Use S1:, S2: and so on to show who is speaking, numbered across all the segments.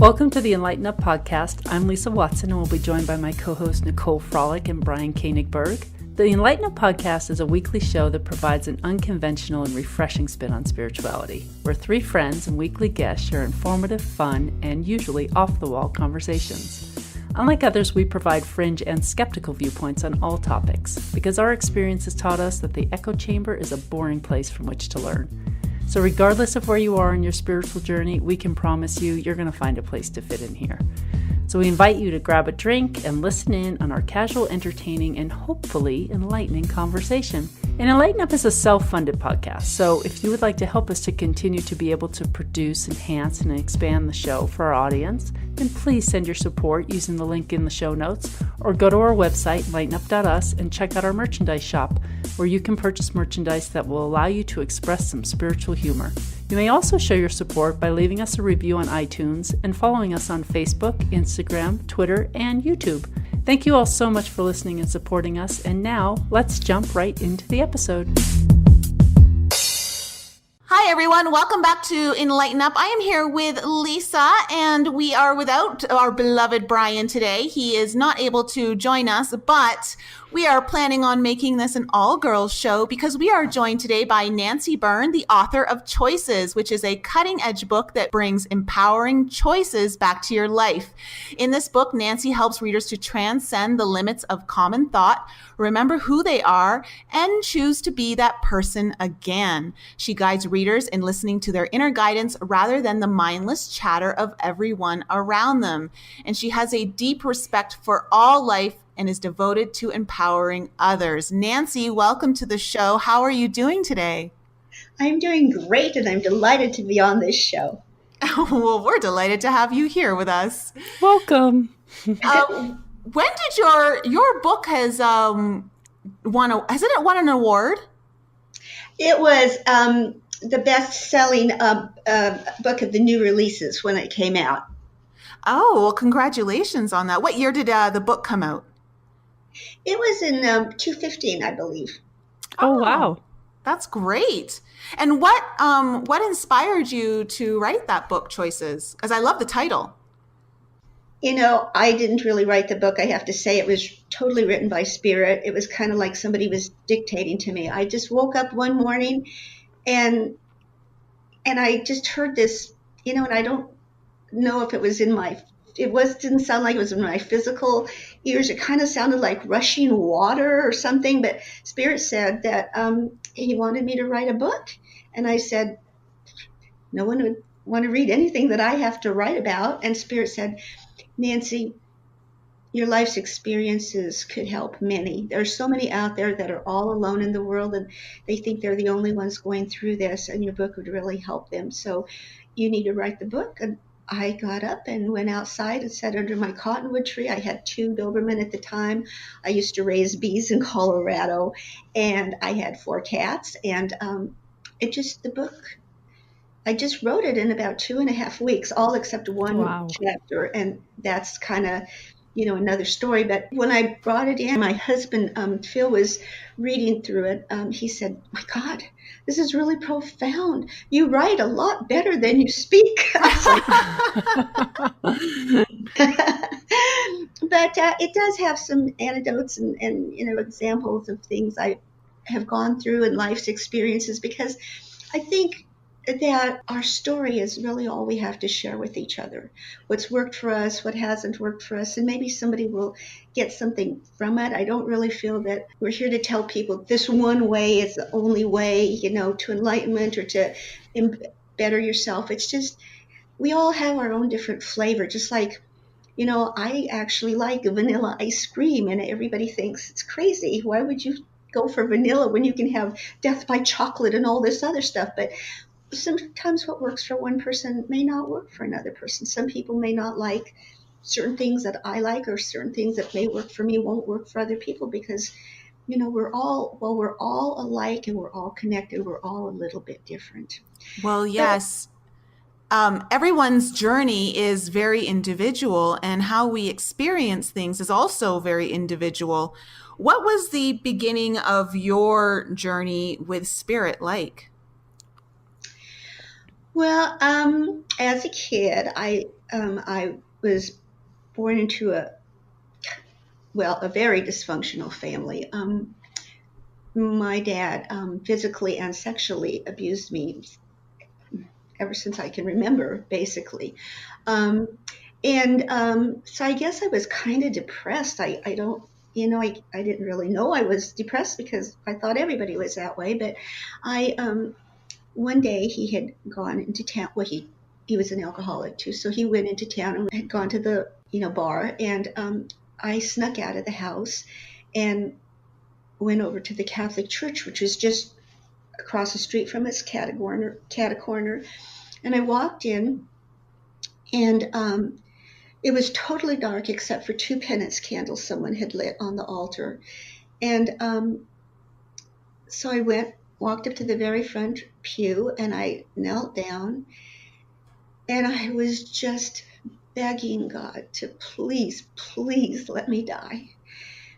S1: Welcome to the enLIGHTenUP podcast. I'm Lisa Watson and will be joined by my co-hosts Nicole Frolick and Brian Koenigberg. The enLIGHTenUP podcast is a weekly show that provides an unconventional and refreshing spin on spirituality, where three friends and weekly guests share informative, fun, and usually off-the-wall conversations. Unlike others, we provide fringe and skeptical viewpoints on all topics, because our experience has taught us that the echo chamber is a boring place from which to learn. So regardless of where you are in your spiritual journey, we can promise you you're going to find a place to fit in here. So we invite you to grab a drink and listen in on our casual, entertaining, and hopefully enlightening conversation. And enLIGHTenUP is a self-funded podcast, so if you would like to help us to continue to be able to produce, enhance, and expand the show for our audience, then please send your support using the link in the show notes, or go to our website, enlightenup.us, and check out our merchandise shop, where you can purchase merchandise that will allow you to express some spiritual humor. You may also show your support by leaving us a review on iTunes and following us on Facebook, Instagram, Twitter, and YouTube. Thank you all so much for listening and supporting us, and now let's jump right into the episode.
S2: Hi everyone, welcome back to enLIGHTenUP. I am here with Lisa, and we are without our beloved Brian today. He is not able to join us, but we are planning on making this an all-girls show because we are joined today by Nancy Byrne, the author of Choices, which is a cutting-edge book that brings empowering choices back to your life. In this book, Nancy helps readers to transcend the limits of common thought, remember who they are, and choose to be that person again. She guides readers in listening to their inner guidance rather than the mindless chatter of everyone around them. And she has a deep respect for all life and is devoted to empowering others. Nancy, welcome to the show. How are you doing today?
S3: I'm doing great, and I'm delighted to be on this show.
S2: Well, we're delighted to have you here with us.
S1: Welcome.
S2: When did your book has it won an award?
S3: It was the best-selling book of the new releases when it came out.
S2: Oh, well, congratulations on that. What year did the book come out?
S3: It was in 2015, I believe.
S1: Oh, wow.
S2: That's great. And what inspired you to write that book, Choices? Because I love the title.
S3: You know, I didn't really write the book, I have to say. It was totally written by spirit. It was kind of like somebody was dictating to me. I just woke up one morning and I just heard this, and I don't know if it was didn't sound like it was in my physical ears. It kind of sounded like rushing water or something, but Spirit said that he wanted me to write a book. And I said, no one would want to read anything that I have to write about. And Spirit said, Nancy, your life's experiences could help many. There are so many out there that are all alone in the world, and they think they're the only ones going through this, and your book would really help them. So you need to write the book. And I got up and went outside and sat under my cottonwood tree. I had 2 Doberman at the time. I used to raise bees in Colorado, and I had 4 cats. And the book, I just wrote it in about 2.5 weeks, all except one chapter. And that's kind of, another story. But when I brought it in, my husband, Phil, was reading through it. He said, my God, this is really profound. You write a lot better than you speak. I was like, but it does have some anecdotes and examples of things I have gone through in life's experiences, because I think that our story is really all we have to share with each other. What's worked for us, what hasn't worked for us, and maybe somebody will get something from it. I don't really feel that we're here to tell people this one way is the only way, to enlightenment or to better yourself. It's just, we all have our own different flavor. Just like, I actually like vanilla ice cream, and everybody thinks it's crazy. Why would you go for vanilla when you can have death by chocolate and all this other stuff? But sometimes what works for one person may not work for another person. Some people may not like certain things that I like, or certain things that may work for me won't work for other people, because, we're all alike, and we're all connected. We're all a little bit different.
S2: Well, yes. Everyone's journey is very individual, and how we experience things is also very individual. What was the beginning of your journey with spirit like?
S3: Well, as a kid, I I was born into a very dysfunctional family. My dad physically and sexually abused me ever since I can remember, basically. So I guess I was kind of depressed. I don't, I didn't really know I was depressed because I thought everybody was that way. But one day he had gone into town. Well, he was an alcoholic too. So he went into town and had gone to the, bar. And I snuck out of the house and went over to the Catholic Church, which was just across the street from us, cat a corner. And I walked in, and it was totally dark except for 2 penance candles someone had lit on the altar. And so I walked up to the very front pew, and I knelt down, and I was just begging God to please, please let me die.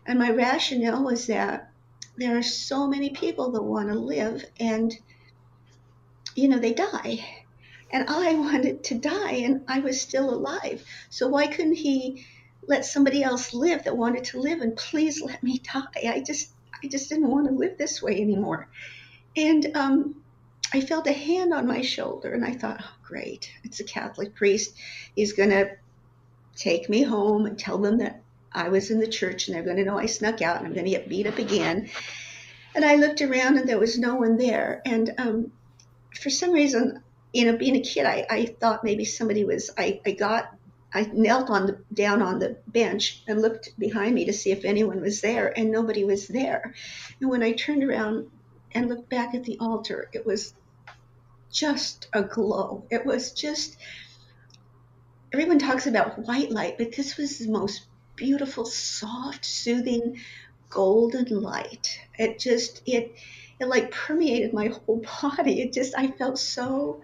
S3: And my rationale was that there are so many people that want to live, and, they die. And I wanted to die, and I was still alive. So why couldn't he let somebody else live that wanted to live, and please let me die? I just didn't want to live this way anymore. And I felt a hand on my shoulder, and I thought, oh, great, it's a Catholic priest. He's going to take me home and tell them that I was in the church, and they're going to know I snuck out, and I'm going to get beat up again. And I looked around, and there was no one there. And for some reason, being a kid, I thought maybe somebody was, I knelt down on the bench and looked behind me to see if anyone was there, and nobody was there. And when I turned around and looked back at the altar, it was just a glow. It was just, everyone talks about white light, but this was the most beautiful, soft, soothing, golden light. It like permeated my whole body. I felt so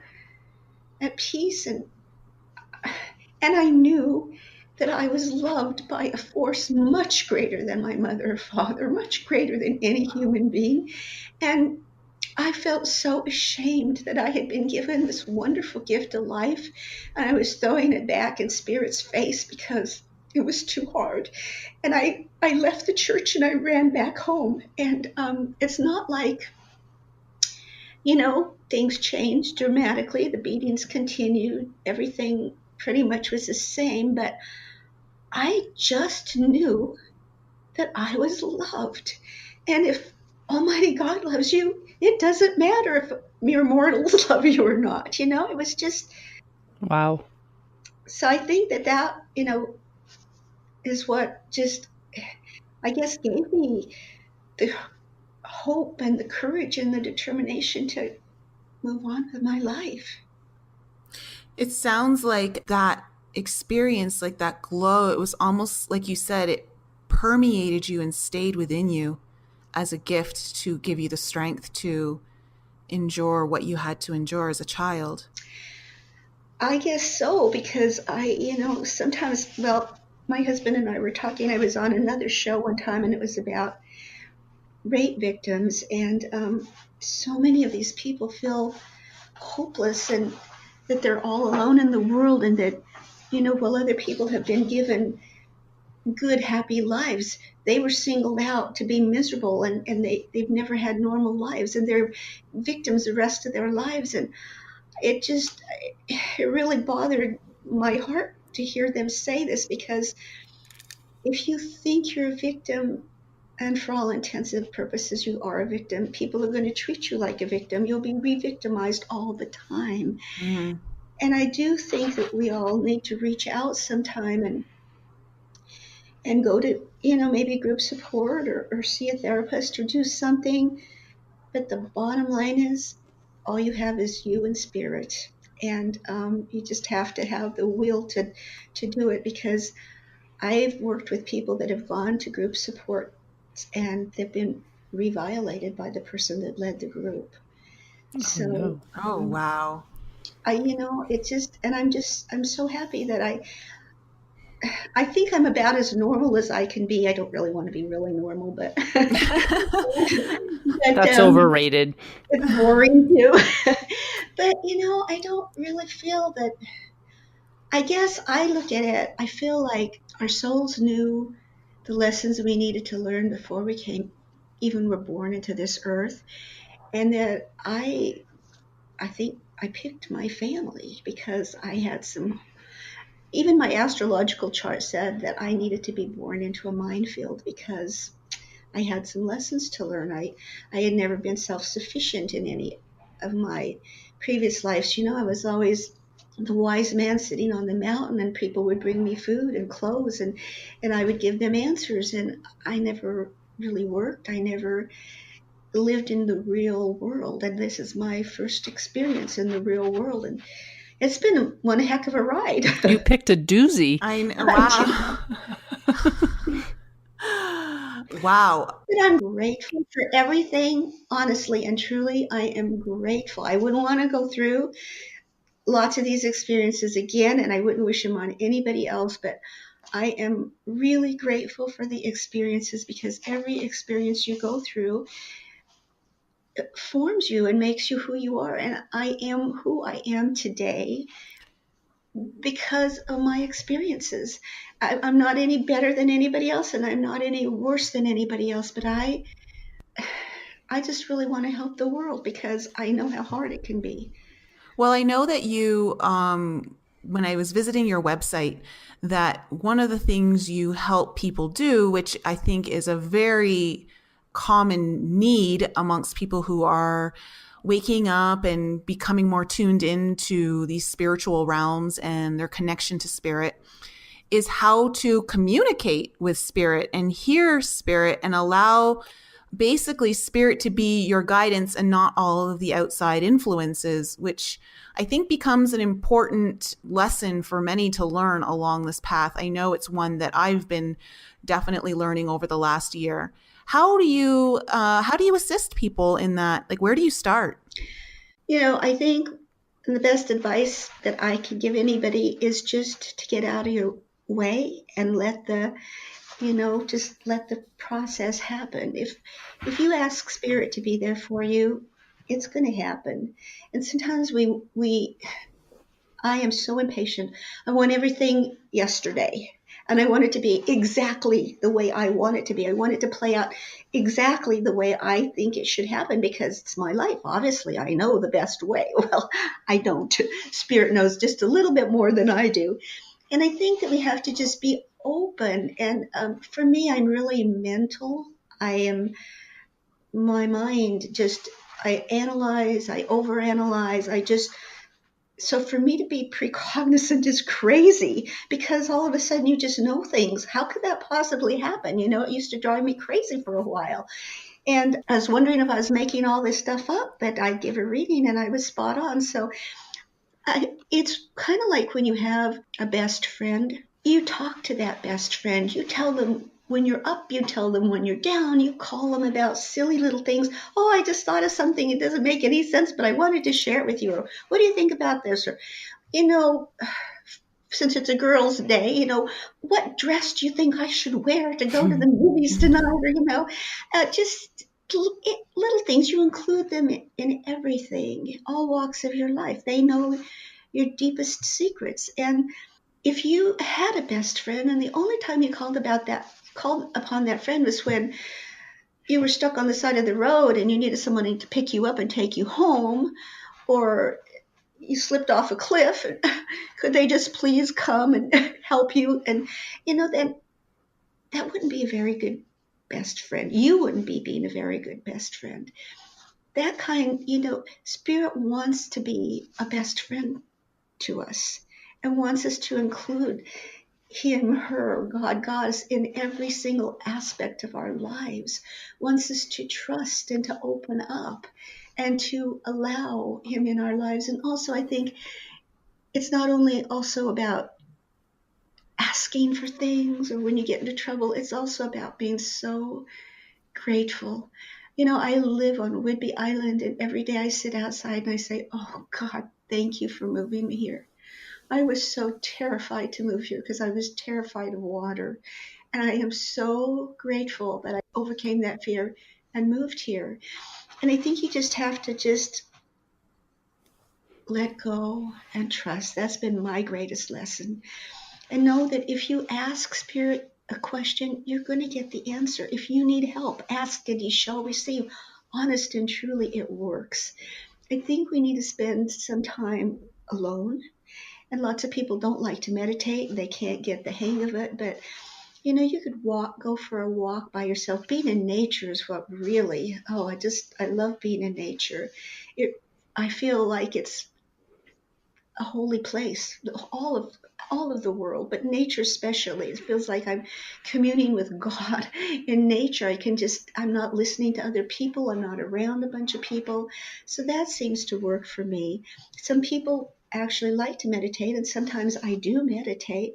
S3: at peace, and I knew that I was loved by a force much greater than my mother or father, much greater than any human being. And I felt so ashamed that I had been given this wonderful gift of life, and I was throwing it back in Spirit's face because it was too hard. And I left the church and I ran back home. And it's not like, things changed dramatically. The beatings continued. Everything pretty much was the same, but I just knew that I was loved. And if Almighty God loves you, it doesn't matter if mere mortals love you or not. It was just...
S1: Wow.
S3: So I think that, is what just, I guess, gave me the hope and the courage and the determination to move on with my life.
S2: It sounds like that experience, like that glow, it was almost like you said, it permeated you and stayed within you as a gift to give you the strength to endure what you had to endure as a child.
S3: I guess so, because sometimes, my husband and I were talking. I was on another show one time, and it was about rape victims, and so many of these people feel hopeless and that they're all alone in the world, and that, while other people have been given good, happy lives, they were singled out to be miserable, and they've never had normal lives, and they're victims the rest of their lives. And it really bothered my heart to hear them say this, because if you think you're a victim, and for all intents and purposes you are a victim, people are going to treat you like a victim. You'll be re-victimized all the time. Mm-hmm. And I do think that we all need to reach out sometime and go to, maybe group support or see a therapist or do something. But the bottom line is, all you have is you and Spirit. And you just have to have the will to do it, because I've worked with people that have gone to group support and they've been reviolated by the person that led the group.
S2: Oh, wow.
S3: It's just, and I'm so happy that I think I'm about as normal as I can be. I don't really want to be really normal, but
S1: that's overrated.
S3: It's boring too. But I don't really feel that I guess I look at it, I feel like our souls knew the lessons we needed to learn before we even were born into this earth. And that I think I picked my family because I had even my astrological chart said that I needed to be born into a minefield because I had some lessons to learn. I had never been self-sufficient in any of my previous lives. I was always the wise man sitting on the mountain, and people would bring me food and clothes, and I would give them answers. And I never really worked. I never lived in the real world. And this is my first experience in the real world. And it's been one heck of a ride.
S1: You picked a doozy.
S2: Wow. Wow.
S3: But I'm grateful for everything, honestly and truly. I am grateful. I wouldn't want to go through lots of these experiences again, and I wouldn't wish them on anybody else, but I am really grateful for the experiences because every experience you go through forms you and makes you who you are. And I am who I am today because of my experiences. I'm not any better than anybody else, and I'm not any worse than anybody else, but I just really want to help the world because I know how hard it can be.
S2: Well, I know that you, when I was visiting your website, that one of the things you help people do, which I think is a very common need amongst people who are waking up and becoming more tuned into these spiritual realms and their connection to spirit, is how to communicate with spirit and hear spirit and allow basically spirit to be your guidance and not all of the outside influences, which I think becomes an important lesson for many to learn along this path. I know it's one that I've been definitely learning over the last year. How do you assist people in that? Like, where do you start?
S3: I think the best advice that I can give anybody is just to get out of your way and just let the process happen. If you ask spirit to be there for you, it's going to happen. And sometimes I am so impatient. I want everything yesterday. And I want it to be exactly the way I want it to be. I want it to play out exactly the way I think it should happen because it's my life. Obviously, I know the best way. Well, I don't. Spirit knows just a little bit more than I do. And I think that we have to just be open. And for me, I'm really mental. My mind just, I analyze, I overanalyze. So for me to be precognizant is crazy because all of a sudden you just know things. How could that possibly happen? It used to drive me crazy for a while. And I was wondering if I was making all this stuff up, but I'd give a reading and I was spot on. So it's kind of like when you have a best friend, you talk to that best friend, you tell them when you're up, you tell them when you're down, you call them about silly little things. Oh, I just thought of something. It doesn't make any sense, but I wanted to share it with you. Or what do you think about this? Or, since it's a girl's day, what dress do you think I should wear to go to the movies tonight? Or, just little things. You include them in everything, all walks of your life. They know your deepest secrets. And if you had a best friend and the only time you called upon that friend was when you were stuck on the side of the road and you needed someone to pick you up and take you home, or you slipped off a cliff, and could they just please come and help you? And, then that wouldn't be a very good best friend. You wouldn't be being a very good best friend. That kind, spirit wants to be a best friend to us and wants us to include him, her, God, goddess in every single aspect of our lives, wants us to trust and to open up and to allow him in our lives. And also, I think it's not only also about asking for things or when you get into trouble, it's also about being so grateful. I live on Whidbey Island, and every day I sit outside and I say, oh, God, thank you for moving me here. I was so terrified to move here because I was terrified of water. And I am so grateful that I overcame that fear and moved here. And I think you just have to let go, and trust. That's been my greatest lesson. And know that if you ask Spirit a question, you're going to get the answer. If you need help, ask and you shall receive. Honest and truly, it works. I think we need to spend some time alone. And lots of people don't like to meditate. They can't get the hang of it. But, you could go for a walk by yourself. Being in nature is what really, I love being in nature. I feel like it's a holy place, all of the world, but nature especially. It feels like I'm communing with God in nature. I'm not listening to other people. I'm not around a bunch of people. So that seems to work for me. Some people actually like to meditate, and sometimes I do meditate.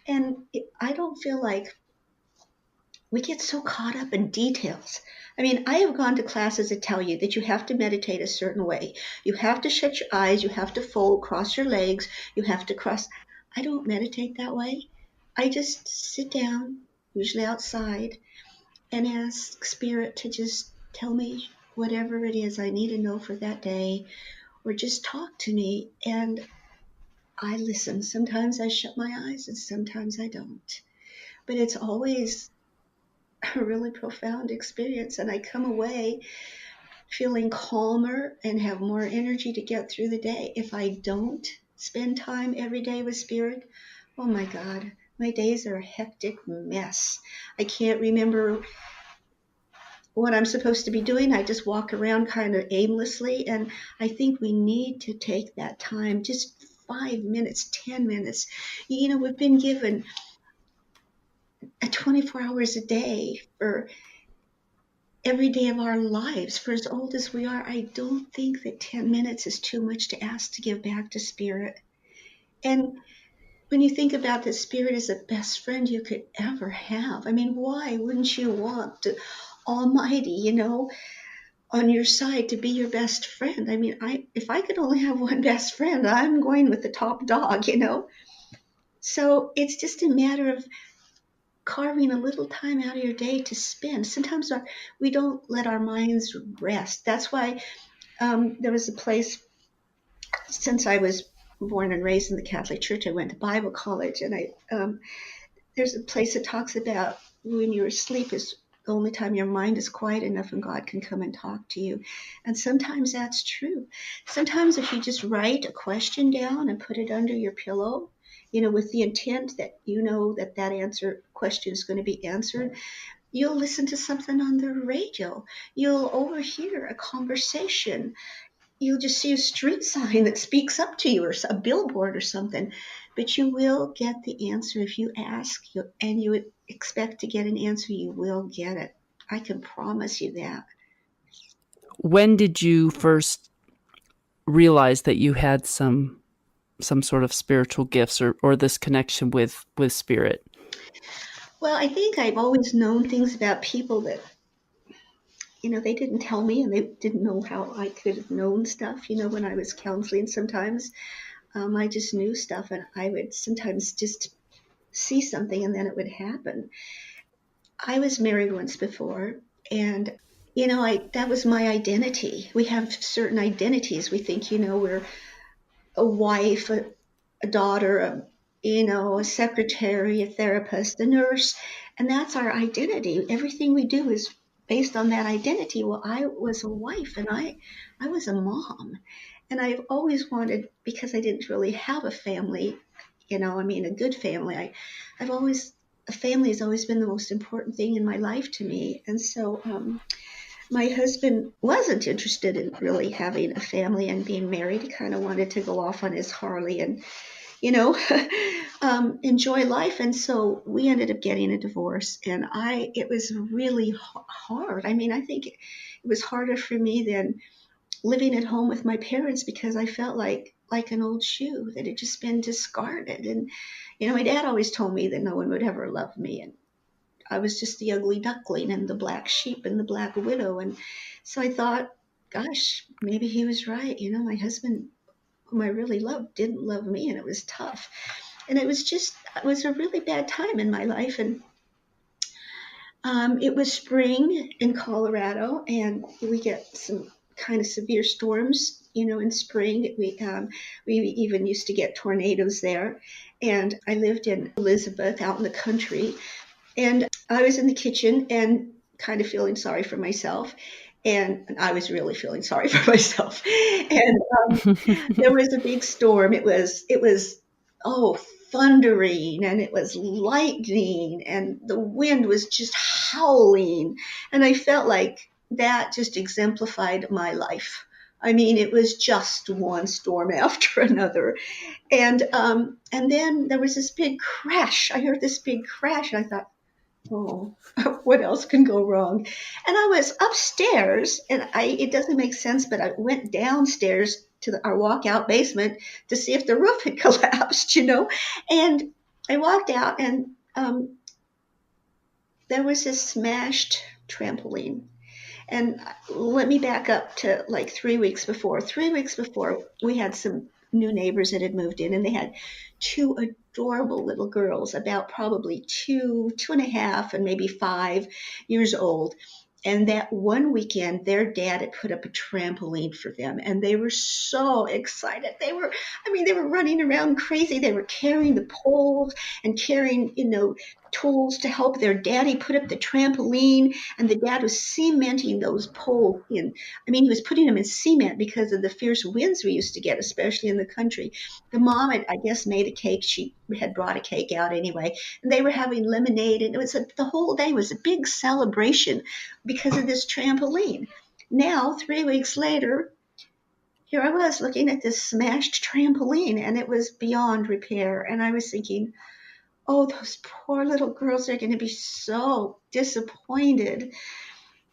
S3: And I don't feel like we get so caught up in details. I mean, I have gone to classes that tell you that you have to meditate a certain way. You have to shut your eyes, you have to cross your legs, you have to cross. I don't meditate that way. I just sit down, usually outside, and ask Spirit to just tell me whatever it is I need to know for that day, or just talk to me, and I listen. Sometimes I shut my eyes, and sometimes I don't. But it's always a really profound experience, and I come away feeling calmer and have more energy to get through the day. If I don't spend time every day with Spirit, oh my God, my days are a hectic mess. I can't remember what I'm supposed to be doing. I just walk around kind of aimlessly, and I think we need to take that time, just 5 minutes, 10 minutes. We've been given 24 hours a day for every day of our lives, for as old as we are. I don't think that 10 minutes is too much to ask to give back to Spirit. And when you think about that, Spirit is the best friend you could ever have. I mean, why wouldn't you want Almighty, on your side to be your best friend? I mean, if I could only have one best friend, I'm going with the top dog, So it's just a matter of carving a little time out of your day to spend. Sometimes we don't let our minds rest. That's why there was a place, since I was born and raised in the Catholic Church, I went to Bible college, and there's a place that talks about when you're asleep is the only time your mind is quiet enough and God can come and talk to you. And sometimes that's true. Sometimes if you just write a question down and put it under your pillow, with the intent that that question is going to be answered, you'll listen to something on the radio. You'll overhear a conversation. You'll just see a street sign that speaks up to you, or a billboard or something. But you will get the answer if you ask, and you expect to get an answer, you will get it. I can promise you that.
S1: When did you first realize that you had some sort of spiritual gifts or this connection with Spirit?
S3: Well, I think I've always known things about people that, they didn't tell me, and they didn't know how I could have known stuff. When I was counseling, sometimes I just knew stuff, and I would sometimes just see something and then it would happen. I was married once before, and that was my identity. We have certain identities. We think, we're a wife, a daughter, a secretary, a therapist, a nurse, and that's our identity. Everything we do is based on that identity. Well, I was a wife, and I was a mom, and I've always wanted, because I didn't really have a family, a good family. A family has always been the most important thing in my life to me. And so my husband wasn't interested in really having a family and being married. He kind of wanted to go off on his Harley and, enjoy life. And so we ended up getting a divorce, and it was really hard. I mean, I think it was harder for me than living at home with my parents, because I felt like an old shoe that had just been discarded. And, my dad always told me that no one would ever love me, and I was just the ugly duckling and the black sheep and the black widow. And so I thought, gosh, maybe he was right. My husband, whom I really loved, didn't love me, and it was tough. And it was a really bad time in my life. And it was spring in Colorado, and we get some kind of severe storms in spring. We even used to get tornadoes there. And I lived in Elizabeth out in the country. And I was in the kitchen and kind of feeling sorry for myself. And I was really feeling sorry for myself. And there was a big storm. Oh, thundering, and it was lightning, and the wind was just howling. And I felt like that just exemplified my life. I mean, it was just one storm after another. And then there was this big crash. I heard this big crash, and I thought, oh, what else can go wrong? And I was upstairs, and it doesn't make sense, but I went downstairs to our walkout basement to see if the roof had collapsed, And I walked out, and there was this smashed trampoline. And let me back up to like 3 weeks before. 3 weeks before, we had some new neighbors that had moved in, and they had two adorable little girls, about probably 2.5, and maybe 5 years old. And that one weekend, their dad had put up a trampoline for them, and they were so excited. They were running around crazy. They were carrying the poles and carrying, tools to help their daddy put up the trampoline. And the dad was cementing those poles in. He was putting them in cement because of the fierce winds we used to get, especially in the country. The mom had, I guess, made a cake. She had brought a cake out anyway. And they were having lemonade, and the whole day was a big celebration because of this trampoline. Now, 3 weeks later, here I was looking at this smashed trampoline, and it was beyond repair. And I was thinking, oh, those poor little girls are going to be so disappointed.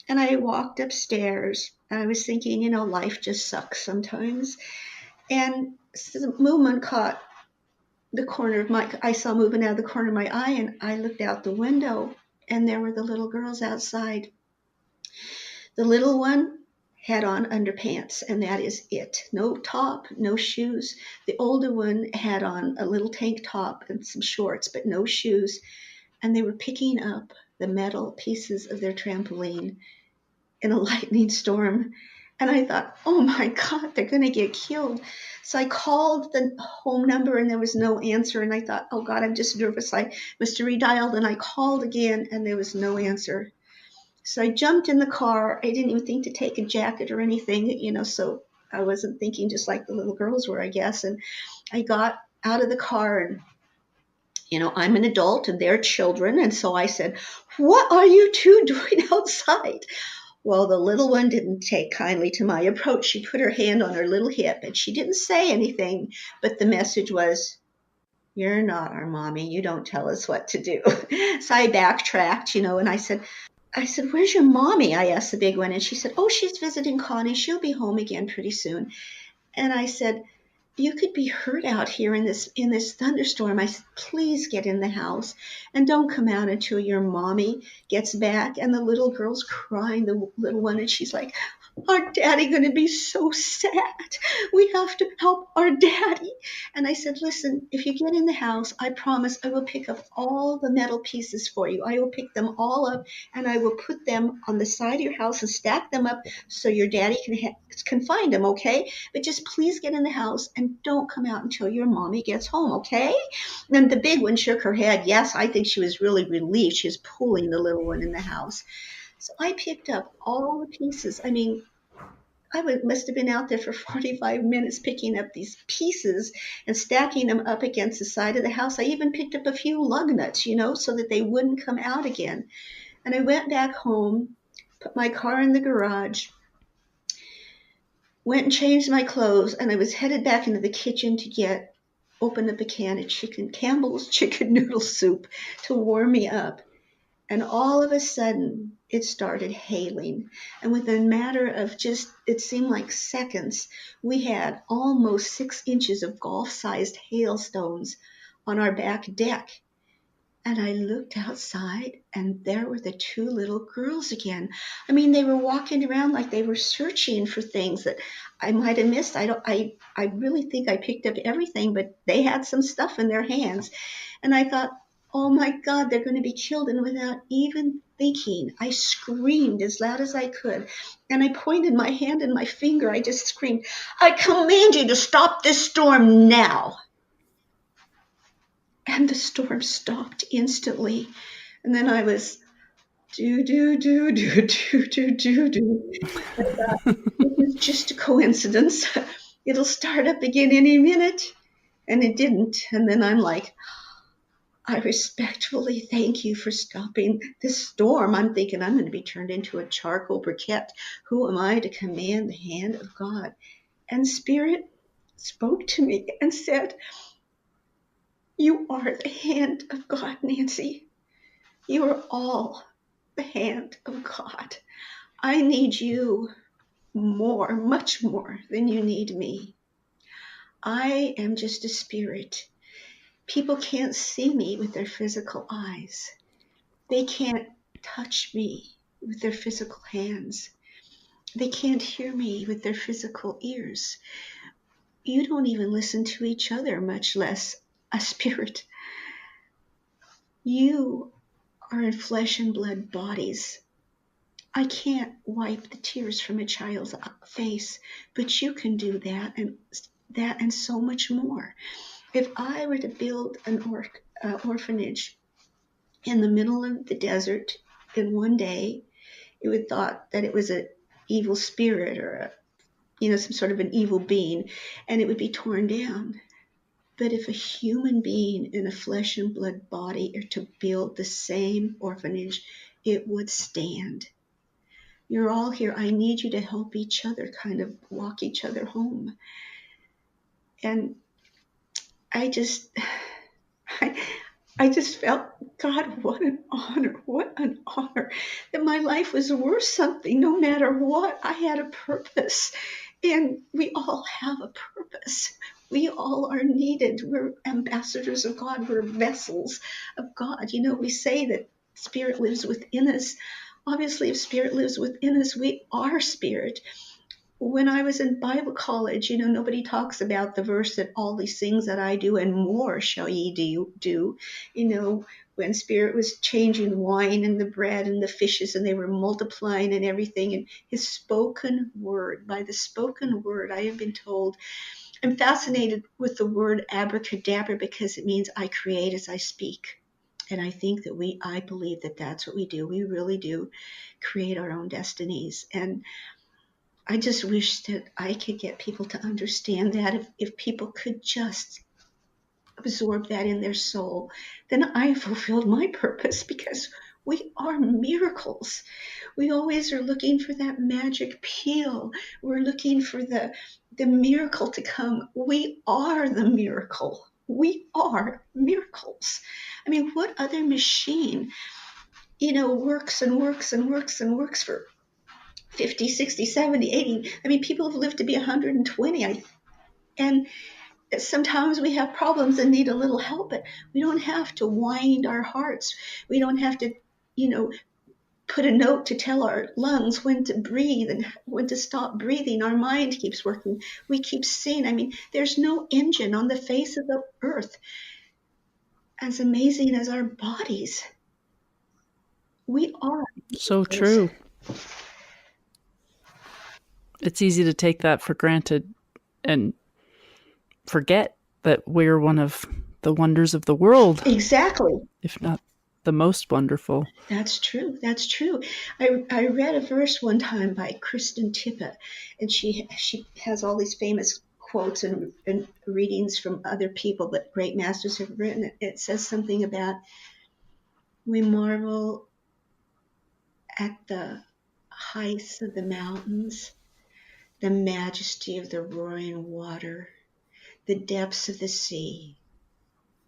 S3: And I walked upstairs, and I was thinking, life just sucks sometimes. And the movement caught the corner of I saw moving out of the corner of my eye, and I looked out the window, and there were the little girls outside. The little one had on underpants, and that is it. No top, no shoes. The older one had on a little tank top and some shorts, but no shoes. And they were picking up the metal pieces of their trampoline in a lightning storm. And I thought, oh my God, they're going to get killed. So I called the home number, and there was no answer. And I thought, oh God, I'm just nervous. I must have redialed, and I called again, and there was no answer. So I jumped in the car. I didn't even think to take a jacket or anything, so I wasn't thinking, just like the little girls were, I guess. And I got out of the car, and, I'm an adult and they're children. And so I said, what are you two doing outside? Well, the little one didn't take kindly to my approach. She put her hand on her little hip, and she didn't say anything, but the message was, you're not our mommy. You don't tell us what to do. So I backtracked, and I said, where's your mommy? I asked the big one, and she said, oh, she's visiting Connie. She'll be home again pretty soon. And I said, you could be hurt out here in this thunderstorm. I said, please get in the house and don't come out until your mommy gets back. And the little girl's crying, the little one, and she's like, our daddy going to be so sad. We have to help our daddy. And I said, listen, if you get in the house, I promise I will pick up all the metal pieces for you. I will pick them all up, and I will put them on the side of your house and stack them up so your daddy can find them, okay? But just please get in the house and don't come out until your mommy gets home, okay? And the big one shook her head. Yes, I think she was really relieved. She was pulling the little one in the house. So I picked up all the pieces. I must have been out there for 45 minutes picking up these pieces and stacking them up against the side of the house. I even picked up a few lug nuts, so that they wouldn't come out again. And I went back home, put my car in the garage, went and changed my clothes, and I was headed back into the kitchen to open up a can of Campbell's chicken noodle soup to warm me up. And all of a sudden, it started hailing. And within a matter of it seemed like seconds, we had almost 6 inches of golf-sized hailstones on our back deck. And I looked outside, and there were the 2 little girls again. They were walking around like they were searching for things that I might have missed. I really think I picked up everything, but they had some stuff in their hands. And I thought, oh my God, they're going to be killed. And without even thinking. I screamed as loud as I could. And I pointed my hand and my finger. I just screamed, I command you to stop this storm now. And the storm stopped instantly. And then I was do. I thought, this is just a coincidence. It'll start up again any minute. And it didn't. And then I'm like, I respectfully thank you for stopping this storm. I'm thinking I'm going to be turned into a charcoal briquette. Who am I to command the hand of God? And Spirit spoke to me and said, you are the hand of God, Nancy. You are all the hand of God. I need you more, much more than you need me. I am just a spirit. People can't see me with their physical eyes. They can't touch me with their physical hands. They can't hear me with their physical ears. You don't even listen to each other, much less a spirit. You are in flesh and blood bodies. I can't wipe the tears from a child's face, but you can do that and so much more. If I were to build an orphanage in the middle of the desert in one day, it would thought that it was an evil spirit or some sort of an evil being, and it would be torn down. But if a human being in a flesh and blood body are to build the same orphanage, it would stand. You're all here. I need you to help each other kind of walk each other home. And I just felt, God, what an honor that my life was worth something. No matter what, I had a purpose. And we all have a purpose. We all are needed. We're ambassadors of God. We're vessels of God. We say that Spirit lives within us. Obviously, if Spirit lives within us, we are Spirit. When I was in Bible college, nobody talks about the verse that all these things that I do and more shall ye do. When Spirit was changing wine and the bread and the fishes and they were multiplying and everything, and his spoken word, by the spoken word, I have been told, I'm fascinated with the word abracadabra because it means I create as I speak. And I think that I believe that that's what we do. We really do create our own destinies. And I just wish that I could get people to understand that. If people could just absorb that in their soul, then I fulfilled my purpose, because we are miracles. We always are looking for that magic pill. We're looking for the miracle to come. We are the miracle. We are miracles. I mean, what other machine, works and works and works and works for 50, 60, 70, 80. I mean, people have lived to be 120. And sometimes we have problems and need a little help, but we don't have to wind our hearts. We don't have to, put a note to tell our lungs when to breathe and when to stop breathing. Our mind keeps working. We keep seeing. I mean, there's no engine on the face of the earth as amazing as our bodies. We are.
S1: So true. It's easy to take that for granted and forget that we're one of the wonders of the world.
S3: Exactly.
S1: If not the most wonderful.
S3: That's true. That's true. I read a verse one time by Kristen Tippett, and she has all these famous quotes and readings from other people, but great masters have written it. It says something about, we marvel at the heights of the mountains, the majesty of the roaring water, the depths of the sea,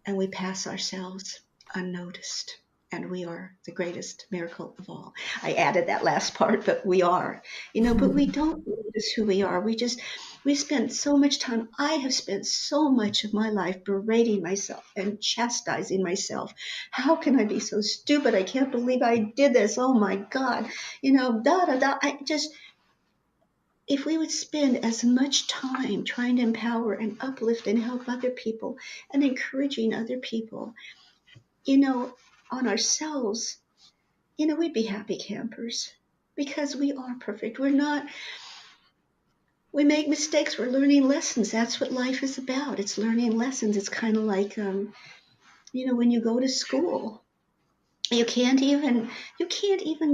S3: and we pass ourselves unnoticed. And we are the greatest miracle of all. I added that last part, but we are, but we don't notice who we are. We spend so much time. I have spent so much of my life berating myself and chastising myself. How can I be so stupid? I can't believe I did this. Oh my God. If we would spend as much time trying to empower and uplift and help other people and encouraging other people, on ourselves, we'd be happy campers because we are perfect. We're not. We make mistakes. We're learning lessons. That's what life is about. It's learning lessons. It's kind of like, when you go to school, you can't even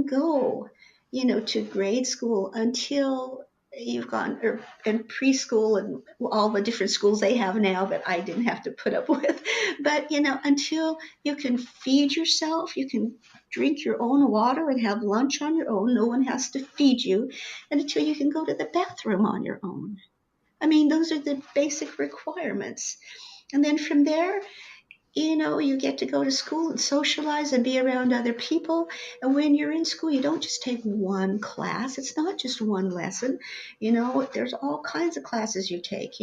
S3: go, to grade school until you've gone in preschool and all the different schools they have now that I didn't have to put up with. But, until you can feed yourself, you can drink your own water and have lunch on your own. No one has to feed you. And until you can go to the bathroom on your own. I mean, those are the basic requirements. And then from there, you get to go to school and socialize and be around other people. And when you're in school, you don't just take one class. It's not just one lesson. There's all kinds of classes you take,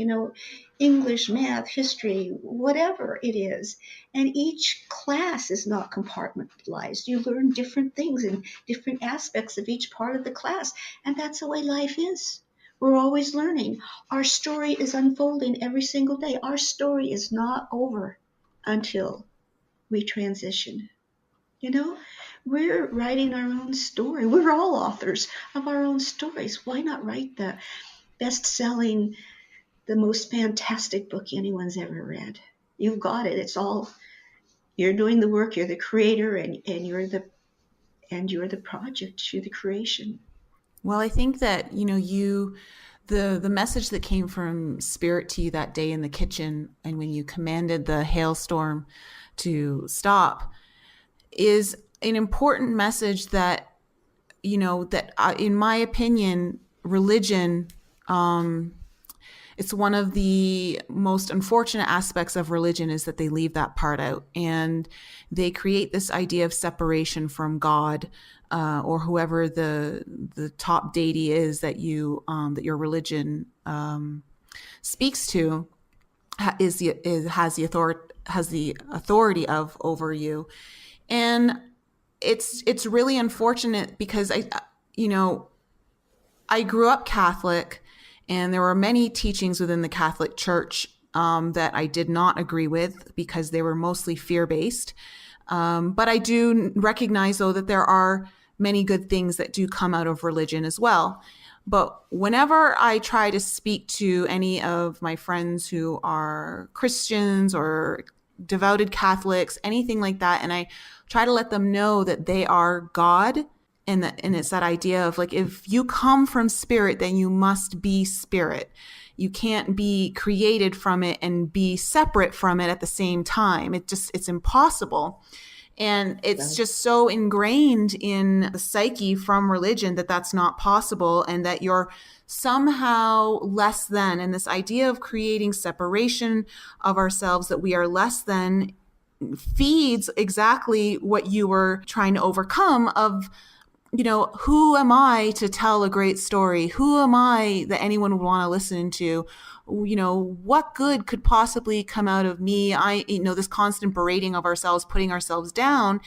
S3: English, math, history, whatever it is. And each class is not compartmentalized. You learn different things in different aspects of each part of the class. And that's the way life is. We're always learning. Our story is unfolding every single day. Our story is not over until we transition. We're writing our own story. We're all authors of our own stories. Why not write the best-selling, the most fantastic book anyone's ever read? You've got it. It's all, you're doing the work. You're the creator, and you're the project. You're the creation.
S2: Well, I think that, the message that came from Spirit to you that day in the kitchen, and when you commanded the hailstorm to stop, is an important message that, in my opinion, religion, it's one of the most unfortunate aspects of religion is that they leave that part out, and they create this idea of separation from God, or whoever the top deity is that that your religion speaks to, has the authority of over you. And it's really unfortunate because I grew up Catholic, and there were many teachings within the Catholic Church that I did not agree with because they were mostly fear-based. But I do recognize, though, that there are many good things that do come out of religion as well. But whenever I try to speak to any of my friends who are Christians or devoted Catholics, anything like that, and I try to let them know that they are God, and it's that idea of like, if you come from spirit, then you must be spirit. You can't be created from it and be separate from it at the same time. It's impossible. And it's just so ingrained in the psyche from religion that that's not possible, and that you're somehow less than. And this idea of creating separation of ourselves, that we are less than, feeds exactly what you were trying to overcome of, who am I to tell a great story? Who am I that anyone would want to listen to? What good could possibly come out of me? This constant berating of ourselves, putting ourselves down.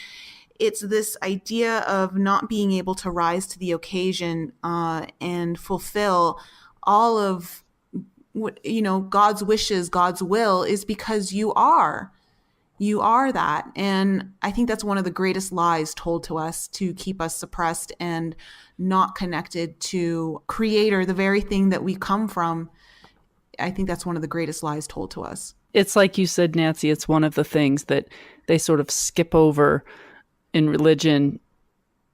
S2: It's this idea of not being able to rise to the occasion and fulfill all of what, God's wishes, God's will, is because you are that. And I think that's one of the greatest lies told to us, to keep us suppressed and not connected to Creator, the very thing that we come from. I think that's one of the greatest lies told to us.
S1: It's like you said, Nancy, it's one of the things that they sort of skip over in religion,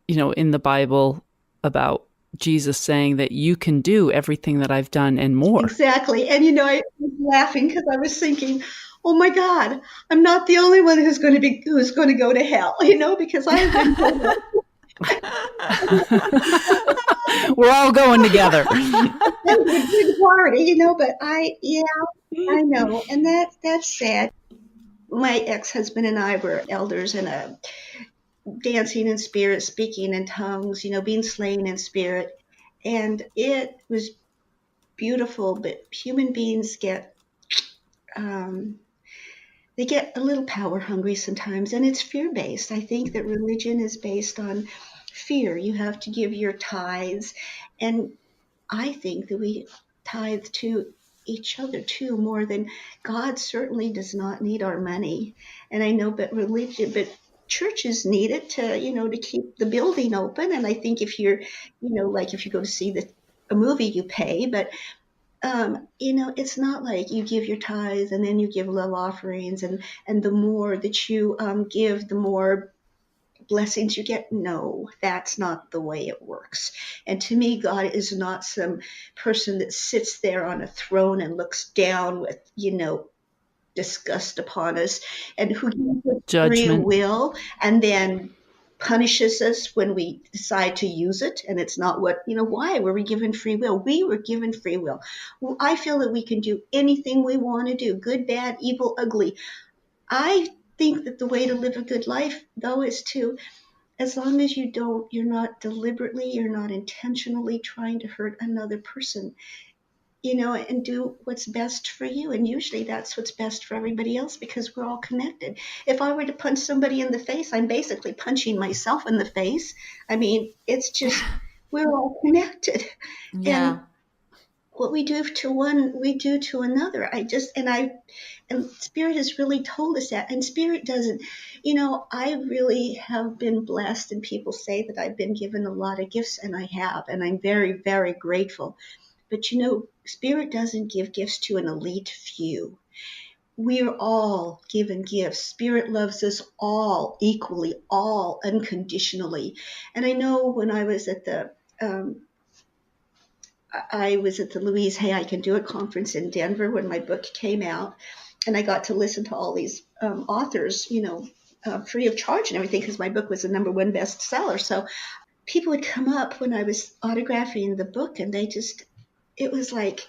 S1: in the Bible, about Jesus saying that you can do everything that I've done and more.
S3: Exactly. And, I was laughing because I was thinking, oh my God, I'm not the only one who's going to go to hell, because I've been told that.
S1: We're all going together.
S3: That was a big party, but I know. And that's sad. My ex-husband and I were elders in a dancing in spirit, speaking in tongues, being slain in spirit. And it was beautiful, but human beings get they get a little power hungry sometimes, and it's fear-based. I think that religion is based on fear. You have to give your tithes, and I think that we tithe to each other too, more than God certainly does not need our money. And I know, but churches need it to, to keep the building open. And I think if you're, like if you go to see a movie, you pay, but it's not like you give your tithes and then you give love offerings, and the more that you give, the more blessings you get. No, that's not the way it works. And to me, God is not some person that sits there on a throne and looks down with, disgust upon us, and who gives us free
S1: Judgment.
S3: will and then punishes us when we decide to use it. And it's not why were we given free will? We were given free will. Well, I feel that we can do anything we want to do, good, bad, evil, ugly. I think that the way to live a good life, though, is to, as long as you're not deliberately, you're not intentionally trying to hurt another person, and do what's best for you. And usually that's what's best for everybody else, because we're all connected. If I were to punch somebody in the face, I'm basically punching myself in the face. I mean, it's just, we're all connected.
S2: Yeah.
S3: And what we do to one, we do to another. And Spirit has really told us that. And Spirit doesn't, I really have been blessed, and people say that I've been given a lot of gifts, and I have, and I'm very, very grateful. But Spirit doesn't give gifts to an elite few. We are all given gifts. Spirit loves us all equally, all unconditionally. And I know when I was at the Louise Hay I Can Do It conference in Denver when my book came out, and I got to listen to all these authors, free of charge and everything, because my book was the #1 bestseller. So people would come up when I was autographing the book, and it was like,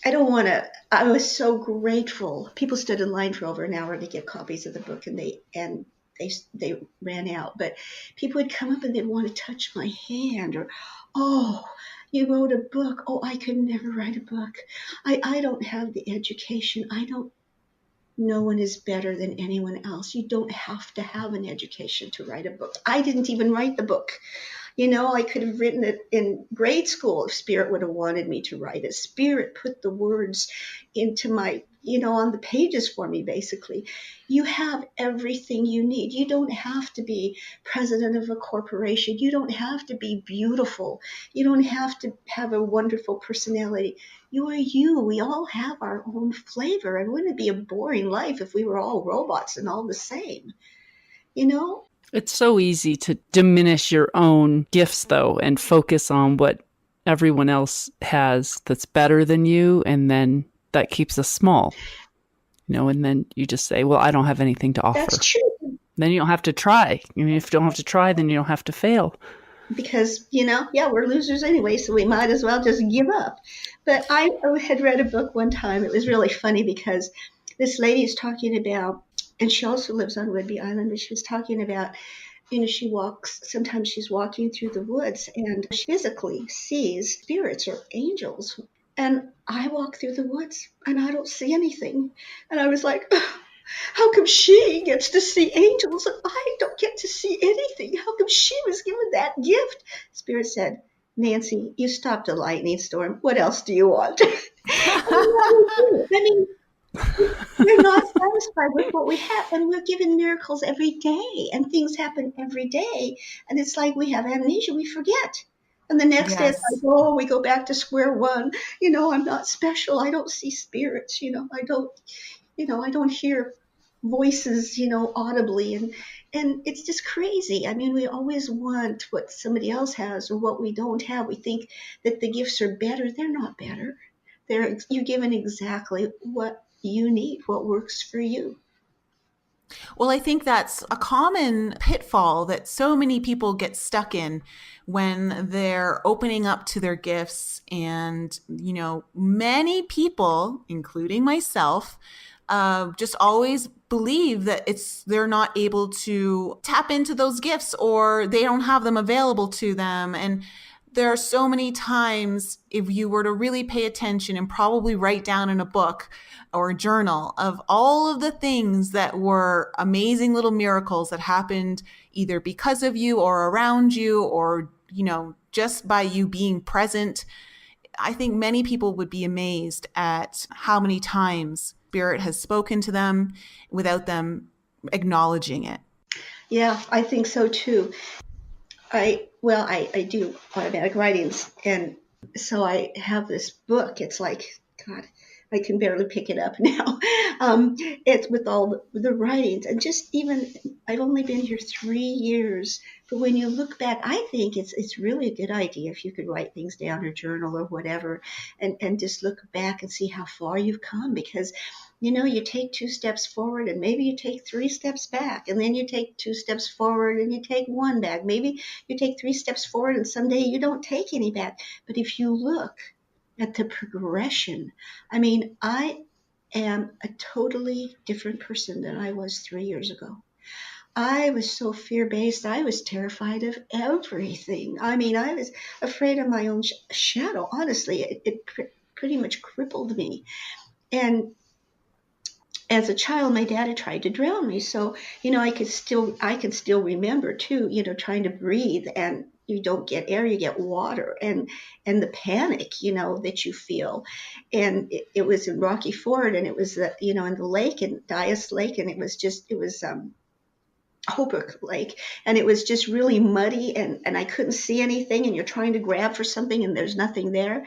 S3: I was so grateful. People stood in line for over an hour to get copies of the book, and they ran out. But people would come up and they'd want to touch my hand, or, oh, you wrote a book. Oh, I could never write a book. I don't have the education. No one is better than anyone else. You don't have to have an education to write a book. I didn't even write the book. I could have written it in grade school if Spirit would have wanted me to write it. Spirit put the words into my, on the pages for me, basically. You have everything you need. You don't have to be president of a corporation. You don't have to be beautiful. You don't have to have a wonderful personality. You are you. We all have our own flavor. And wouldn't it be a boring life if we were all robots and all the same?
S1: It's so easy to diminish your own gifts, though, and focus on what everyone else has that's better than you, and then that keeps us small. And then you just say, well, I don't have anything to offer.
S3: That's true.
S1: Then you don't have to try. If you don't have to try, then you don't have to fail.
S3: Because, we're losers anyway, so we might as well just give up. But I had read a book one time. It was really funny because this lady is talking about, and she also lives on Whidbey Island, but she was talking about, sometimes she's walking through the woods and she physically sees spirits or angels. And I walk through the woods and I don't see anything. And I was like, how come she gets to see angels and I don't get to see anything? How come she was given that gift? Spirit said, Nancy, you stopped a lightning storm. What else do you want? I mean, we're not satisfied with what we have, and we're given miracles every day, and things happen every day, and it's like we have amnesia, we forget, and the next day it's like, we go back to square one. I'm not special. I don't see spirits. I don't hear voices, audibly, and it's just crazy. I mean, we always want what somebody else has or what we don't have. We think that the gifts are better. They're not better. You're given exactly what you need, what works for you.
S2: Well, I think that's a common pitfall that so many people get stuck in when they're opening up to their gifts. And, many people, including myself, just always believe that they're not able to tap into those gifts, or they don't have them available to them. And there are so many times, if you were to really pay attention and probably write down in a book or a journal of all of the things that were amazing little miracles that happened either because of you or around you, or, just by you being present, I think many people would be amazed at how many times Spirit has spoken to them without them acknowledging it.
S3: Yeah, I think so too. I do automatic writings, and so I have this book. It's like, God, I can barely pick it up now. It's with all the writings, and just even I've only been here 3 years, but when you look back, I think it's really a good idea if you could write things down or journal or whatever, and just look back and see how far you've come, because you take 2 steps forward and maybe you take 3 steps back, and then you take 2 steps forward and you take one back. Maybe you take 3 steps forward and someday you don't take any back. But if you look at the progression, I mean, I am a totally different person than I was 3 years ago. I was so fear-based. I was terrified of everything. I mean, I was afraid of my own shadow. Honestly, it pretty much crippled me. And as a child, my dad had tried to drown me. So, I can still remember too, trying to breathe, and you don't get air, you get water, and the panic, that you feel. And it was in Rocky Ford, and it was, in the lake, in Dias Lake, and it was Holbrook Lake, and it was just really muddy, and I couldn't see anything, and you're trying to grab for something and there's nothing there.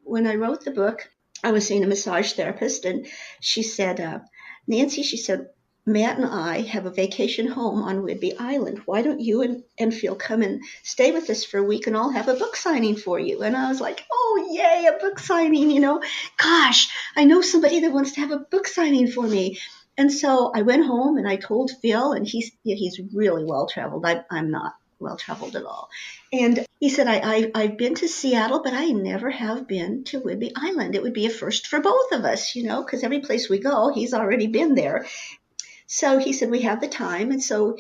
S3: When I wrote the book, I was seeing a massage therapist, and she said, Nancy, she said, Matt and I have a vacation home on Whidbey Island. Why don't you and Phil come and stay with us for a week, and I'll have a book signing for you? And I was like, oh, yay, a book signing, Gosh, I know somebody that wants to have a book signing for me. And so I went home and I told Phil, and he's really well-traveled. I'm not well-traveled at all. And he said, I've been to Seattle, but I never have been to Whidbey Island. It would be a first for both of us, because every place we go, he's already been there. So he said, we have the time. And so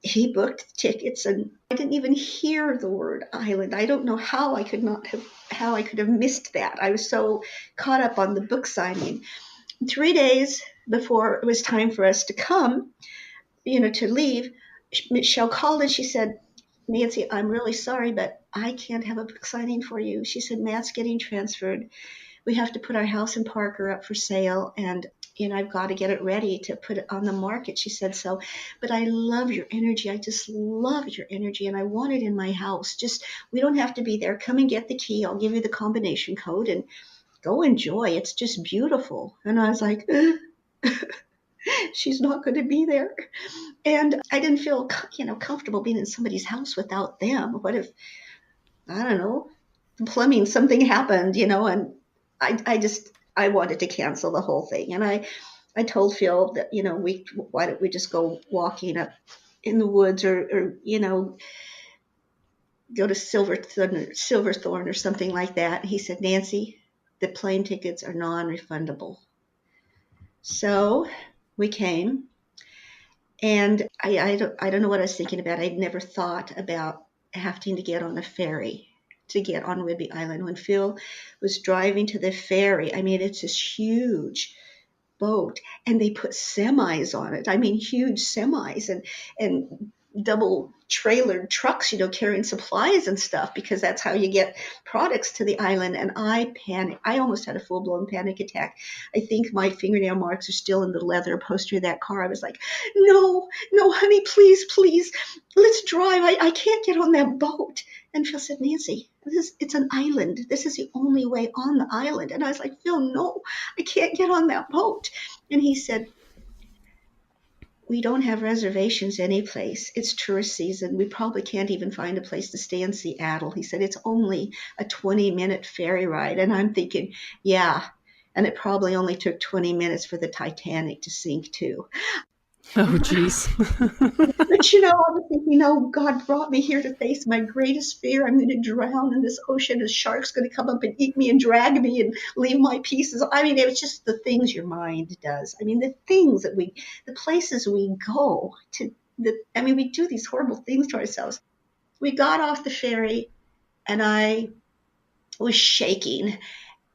S3: he booked tickets, and I didn't even hear the word island. I don't know how I could have missed that. I was so caught up on the book signing. 3 days before it was time for us to come, to leave, Michelle called and she said, Nancy, I'm really sorry, but I can't have a book signing for you. She said, Matt's getting transferred. We have to put our house in Parker up for sale, and I've got to get it ready to put it on the market. She said, so, but I love your energy. I just love your energy, and I want it in my house. Just, we don't have to be there. Come and get the key. I'll give you the combination code and go enjoy. It's just beautiful. And I was like, she's not going to be there. And I didn't feel, comfortable being in somebody's house without them. What if, I don't know, the plumbing, something happened, and I wanted to cancel the whole thing. And I told Phil that, why don't we just go walking up in the woods, or go to Silverthorne or something like that. He said, Nancy, the plane tickets are non-refundable. So we came, and I don't know what I was thinking about. I'd never thought about having to get on a ferry to get on Whidbey Island. When Phil was driving to the ferry, I mean, it's this huge boat, and they put semis on it. I mean, huge semis and double trailered trucks, carrying supplies and stuff, because that's how you get products to the island. And I panicked. I almost had a full-blown panic attack. I think my fingernail marks are still in the leather upholstery of that car. I was like, no, honey, please, let's drive. I can't get on that boat. And Phil said, Nancy, it's an island. This is the only way on the island. And I was like, Phil, no, I can't get on that boat. And he said, we don't have reservations any place. It's tourist season. We probably can't even find a place to stay in Seattle. He said, it's only a 20-minute ferry ride. And I'm thinking, yeah. And it probably only took 20 minutes for the Titanic to sink too.
S1: Oh, geez.
S3: But I was thinking, God brought me here to face my greatest fear. I'm going to drown in this ocean. A shark's going to come up and eat me and drag me and leave my pieces. I mean, it was just the things your mind does. I mean, the places we go to, we do these horrible things to ourselves. We got off the ferry, and I was shaking.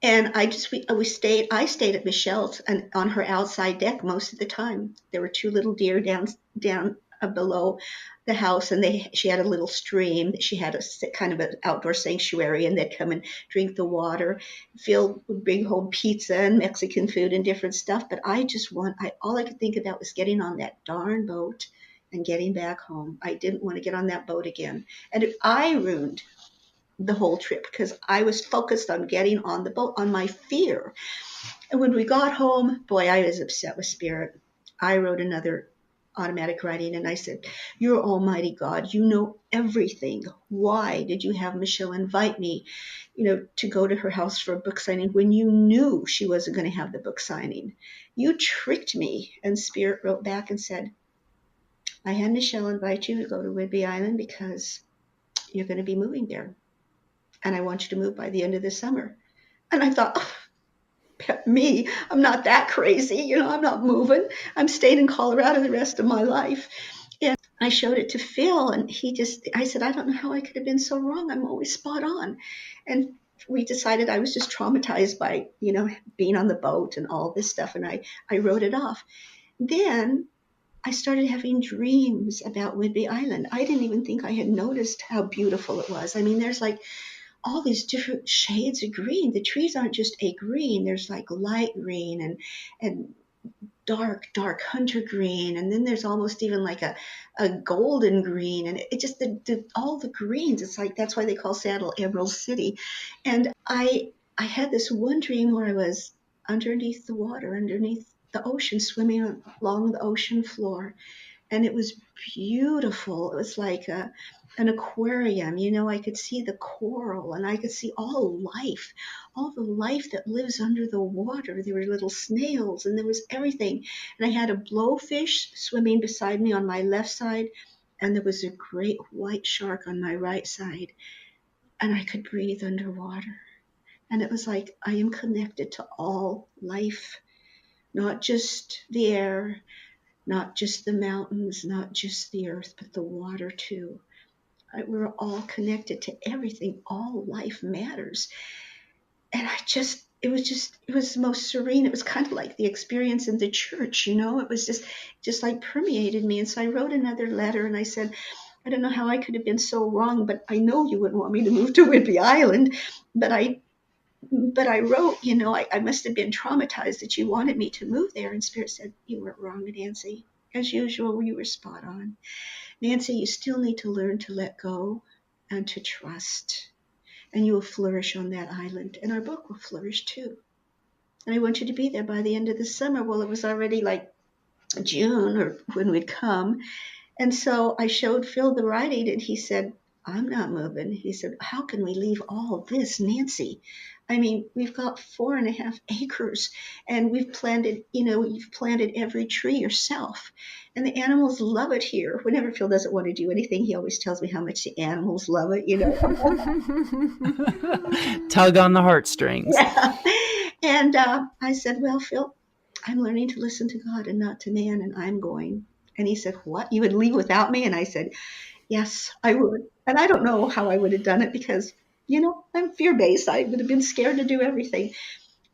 S3: And I stayed at Michelle's and on her outside deck most of the time. There were 2 little deer down below the house, and she had a little stream. She had a kind of an outdoor sanctuary, and they'd come and drink the water. Phil would bring home pizza and Mexican food and different stuff. But all I could think about was getting on that darn boat and getting back home. I didn't want to get on that boat again. And I ruined the whole trip because I was focused on getting on the boat, on my fear. And when we got home, boy, I was upset with Spirit. I wrote another automatic writing, and I said, "You're Almighty God. You know everything. Why did you have Michelle invite me, to go to her house for a book signing when you knew she wasn't going to have the book signing? You tricked me." And Spirit wrote back and said, "I had Michelle invite you to go to Whidbey Island because you're going to be moving there. And I want you to move by the end of the summer." And I thought, me, I'm not that crazy. I'm not moving. I'm staying in Colorado the rest of my life. And I showed it to Phil, and I said, "I don't know how I could have been so wrong. I'm always spot on." And we decided I was just traumatized by, being on the boat and all this stuff. And I wrote it off. Then I started having dreams about Whidbey Island. I didn't even think I had noticed how beautiful it was. I mean, there's like all these different shades of green. The trees aren't just a green. There's like light green and dark hunter green. And then there's almost even like a golden green. And it just, all the greens, it's like, that's why they call Seattle Emerald City. And I had this one dream where I was underneath the water, underneath the ocean, swimming along the ocean floor. And it was beautiful. It was like an aquarium. I could see the coral, and I could see all the life that lives under the water. There were little snails, and there was everything. And I had a blowfish swimming beside me on my left side, and there was a great white shark on my right side. And I could breathe underwater. And it was like I am connected to all life, not just the air, not just the mountains, not just the earth, but the water too. We're all connected to everything. All life matters. And it was the most serene. It was kind of like the experience in the church, It was just like permeated me. And so I wrote another letter, and I said, "I don't know how I could have been so wrong, but I know you wouldn't want me to move to Whidbey Island. But I wrote, I must have been traumatized that you wanted me to move there." And Spirit said, "You weren't wrong, Nancy. As usual, you were spot on. Nancy, you still need to learn to let go and to trust. And you will flourish on that island. And our book will flourish too. And I want you to be there by the end of the summer." Well, it was already like June or when we'd come. And so I showed Phil the writing, and he said, "I'm not moving." He said, "How can we leave all this, Nancy? I mean, we've got 4.5 acres, and we've planted, you've planted every tree yourself. And the animals love it here." Whenever Phil doesn't want to do anything, he always tells me how much the animals love it,
S1: Tug on the heartstrings.
S3: Yeah. And I said, "Well, Phil, I'm learning to listen to God and not to man, and I'm going." And he said, "What? You would leave without me?" And I said, "Yes, I would." And I don't know how I would have done it because, I'm fear-based. I would have been scared to do everything.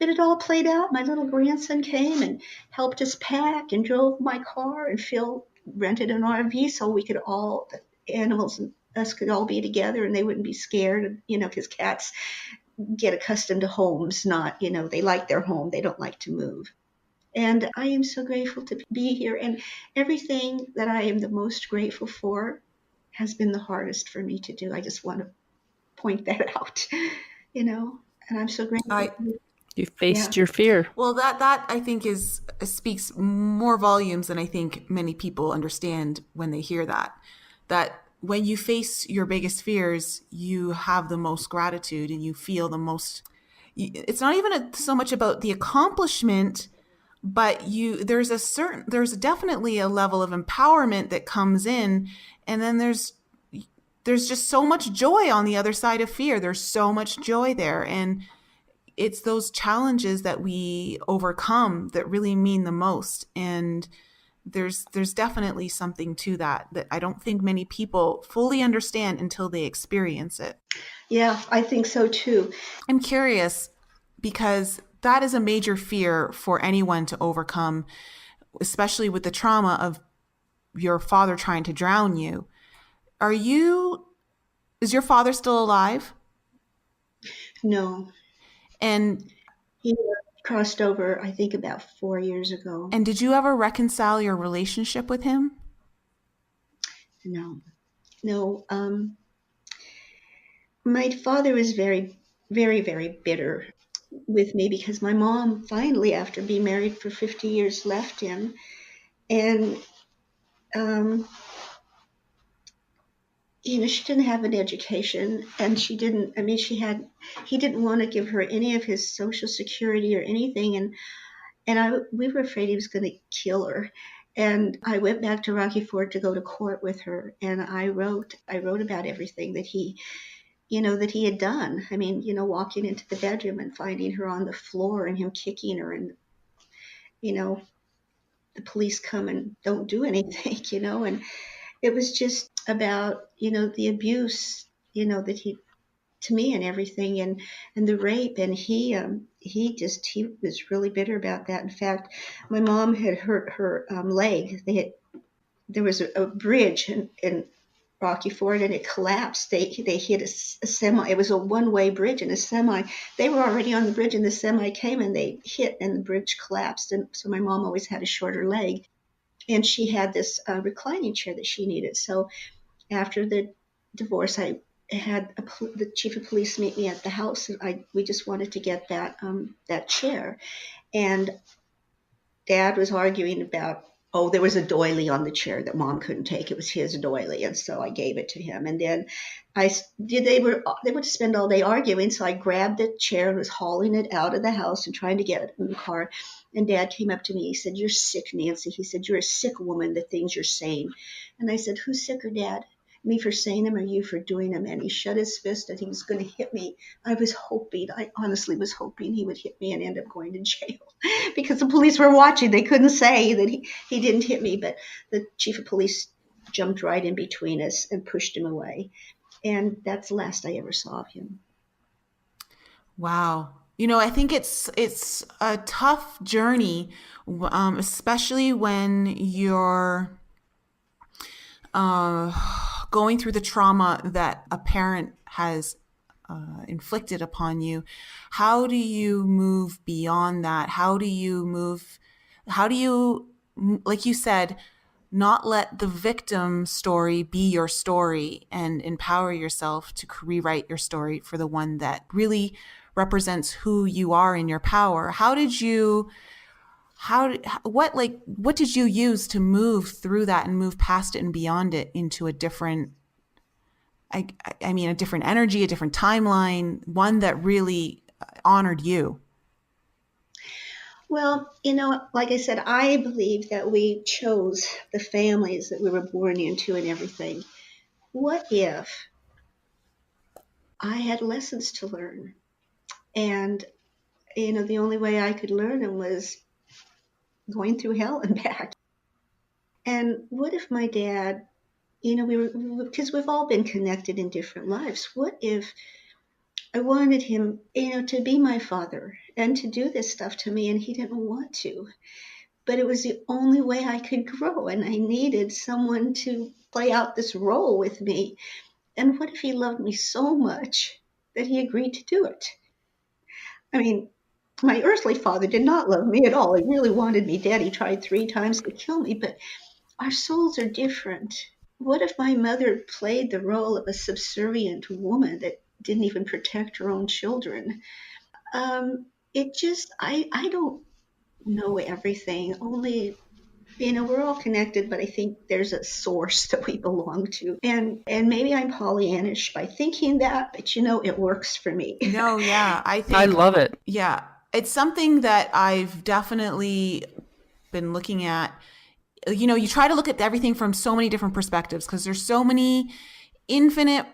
S3: But it all played out. My little grandson came and helped us pack and drove my car, and Phil rented an RV so we could the animals and us could all be together, and they wouldn't be scared, because cats get accustomed to homes, not, they like their home. They don't like to move. And I am so grateful to be here. And everything that I am the most grateful for has been the hardest for me to do. I just want to point that out, and I'm so grateful.
S1: You faced your fear.
S2: Well, that I think speaks more volumes than I think many people understand when they hear that. That when you face your biggest fears, you have the most gratitude and you feel the most. It's not even so much about the accomplishment, but there's definitely a level of empowerment that comes in, and then there's just so much joy on the other side of fear. There's so much joy there, and it's those challenges that we overcome that really mean the most. And there's definitely something to that I don't think many people fully understand until they experience it.
S3: Yeah, I think so too.
S2: I'm curious because that is a major fear for anyone to overcome, especially with the trauma of your father trying to drown you. Is your father still alive?
S3: No.
S2: And
S3: He crossed over, I think, about 4 years ago.
S2: and did you ever reconcile your relationship with him?
S3: No. No. My father was very, very, very bitter with me because my mom finally, after being married for 50 years, left him. And, she didn't have an education, and he didn't want to give her any of his Social Security or anything. And we were afraid he was going to kill her. And I went back to Rocky Ford to go to court with her. And I wrote about everything that he had done. I mean, walking into the bedroom and finding her on the floor and him kicking her, and, the police come and don't do anything, and it was just about, the abuse, that he, to me, and everything, and the rape. And he was really bitter about that. In fact, my mom had hurt her leg. There was a bridge in Rocky Ford, and it collapsed. They hit a semi. It was a one-way bridge, and a semi. They were already on the bridge, and the semi came, and they hit, and the bridge collapsed. And so my mom always had a shorter leg, and she had this reclining chair that she needed. So after the divorce, I had the chief of police meet me at the house, and we just wanted to get that chair. And Dad was arguing about, there was a doily on the chair that Mom couldn't take. It was his doily, and so I gave it to him. And then they would spend all day arguing, so I grabbed the chair and was hauling it out of the house and trying to get it in the car. And Dad came up to me. He said, "You're sick, Nancy." He said, "You're a sick woman, the things you're saying." And I said, "Who's sicker, Dad? Me for saying them, or you for doing them?" And he shut his fist and he was going to hit me. I honestly was hoping he would hit me and end up going to jail because the police were watching. They couldn't say that he didn't hit me, but the chief of police jumped right in between us and pushed him away. And that's the last I ever saw of him.
S2: Wow. I think it's a tough journey, especially when you're going through the trauma that a parent has inflicted upon you. How do you move beyond that? How do you, like you said, not let the victim story be your story and empower yourself to rewrite your story for the one that really represents who you are in your power? What did you use to move through that and move past it and beyond it into a different, a different energy, a different timeline, one that really honored you?
S3: Well, like I said, I believe that we chose the families that we were born into and everything. What if I had lessons to learn? And, the only way I could learn them was going through hell and back. And what if my dad, because we've all been connected in different lives. What if I wanted him, to be my father and to do this stuff to me, and he didn't want to? But it was the only way I could grow, and I needed someone to play out this role with me. And what if he loved me so much that he agreed to do it? I mean, my earthly father did not love me at all. He really wanted me dead. He tried 3 times to kill me, but our souls are different. What if my mother played the role of a subservient woman that didn't even protect her own children? I don't know everything. Only, we're all connected, but I think there's a source that we belong to. And maybe I'm Pollyannish by thinking that, but it works for me.
S2: No, yeah.
S1: I love it.
S2: Yeah. It's something that I've definitely been looking at. You try to look at everything from so many different perspectives because there's so many infinite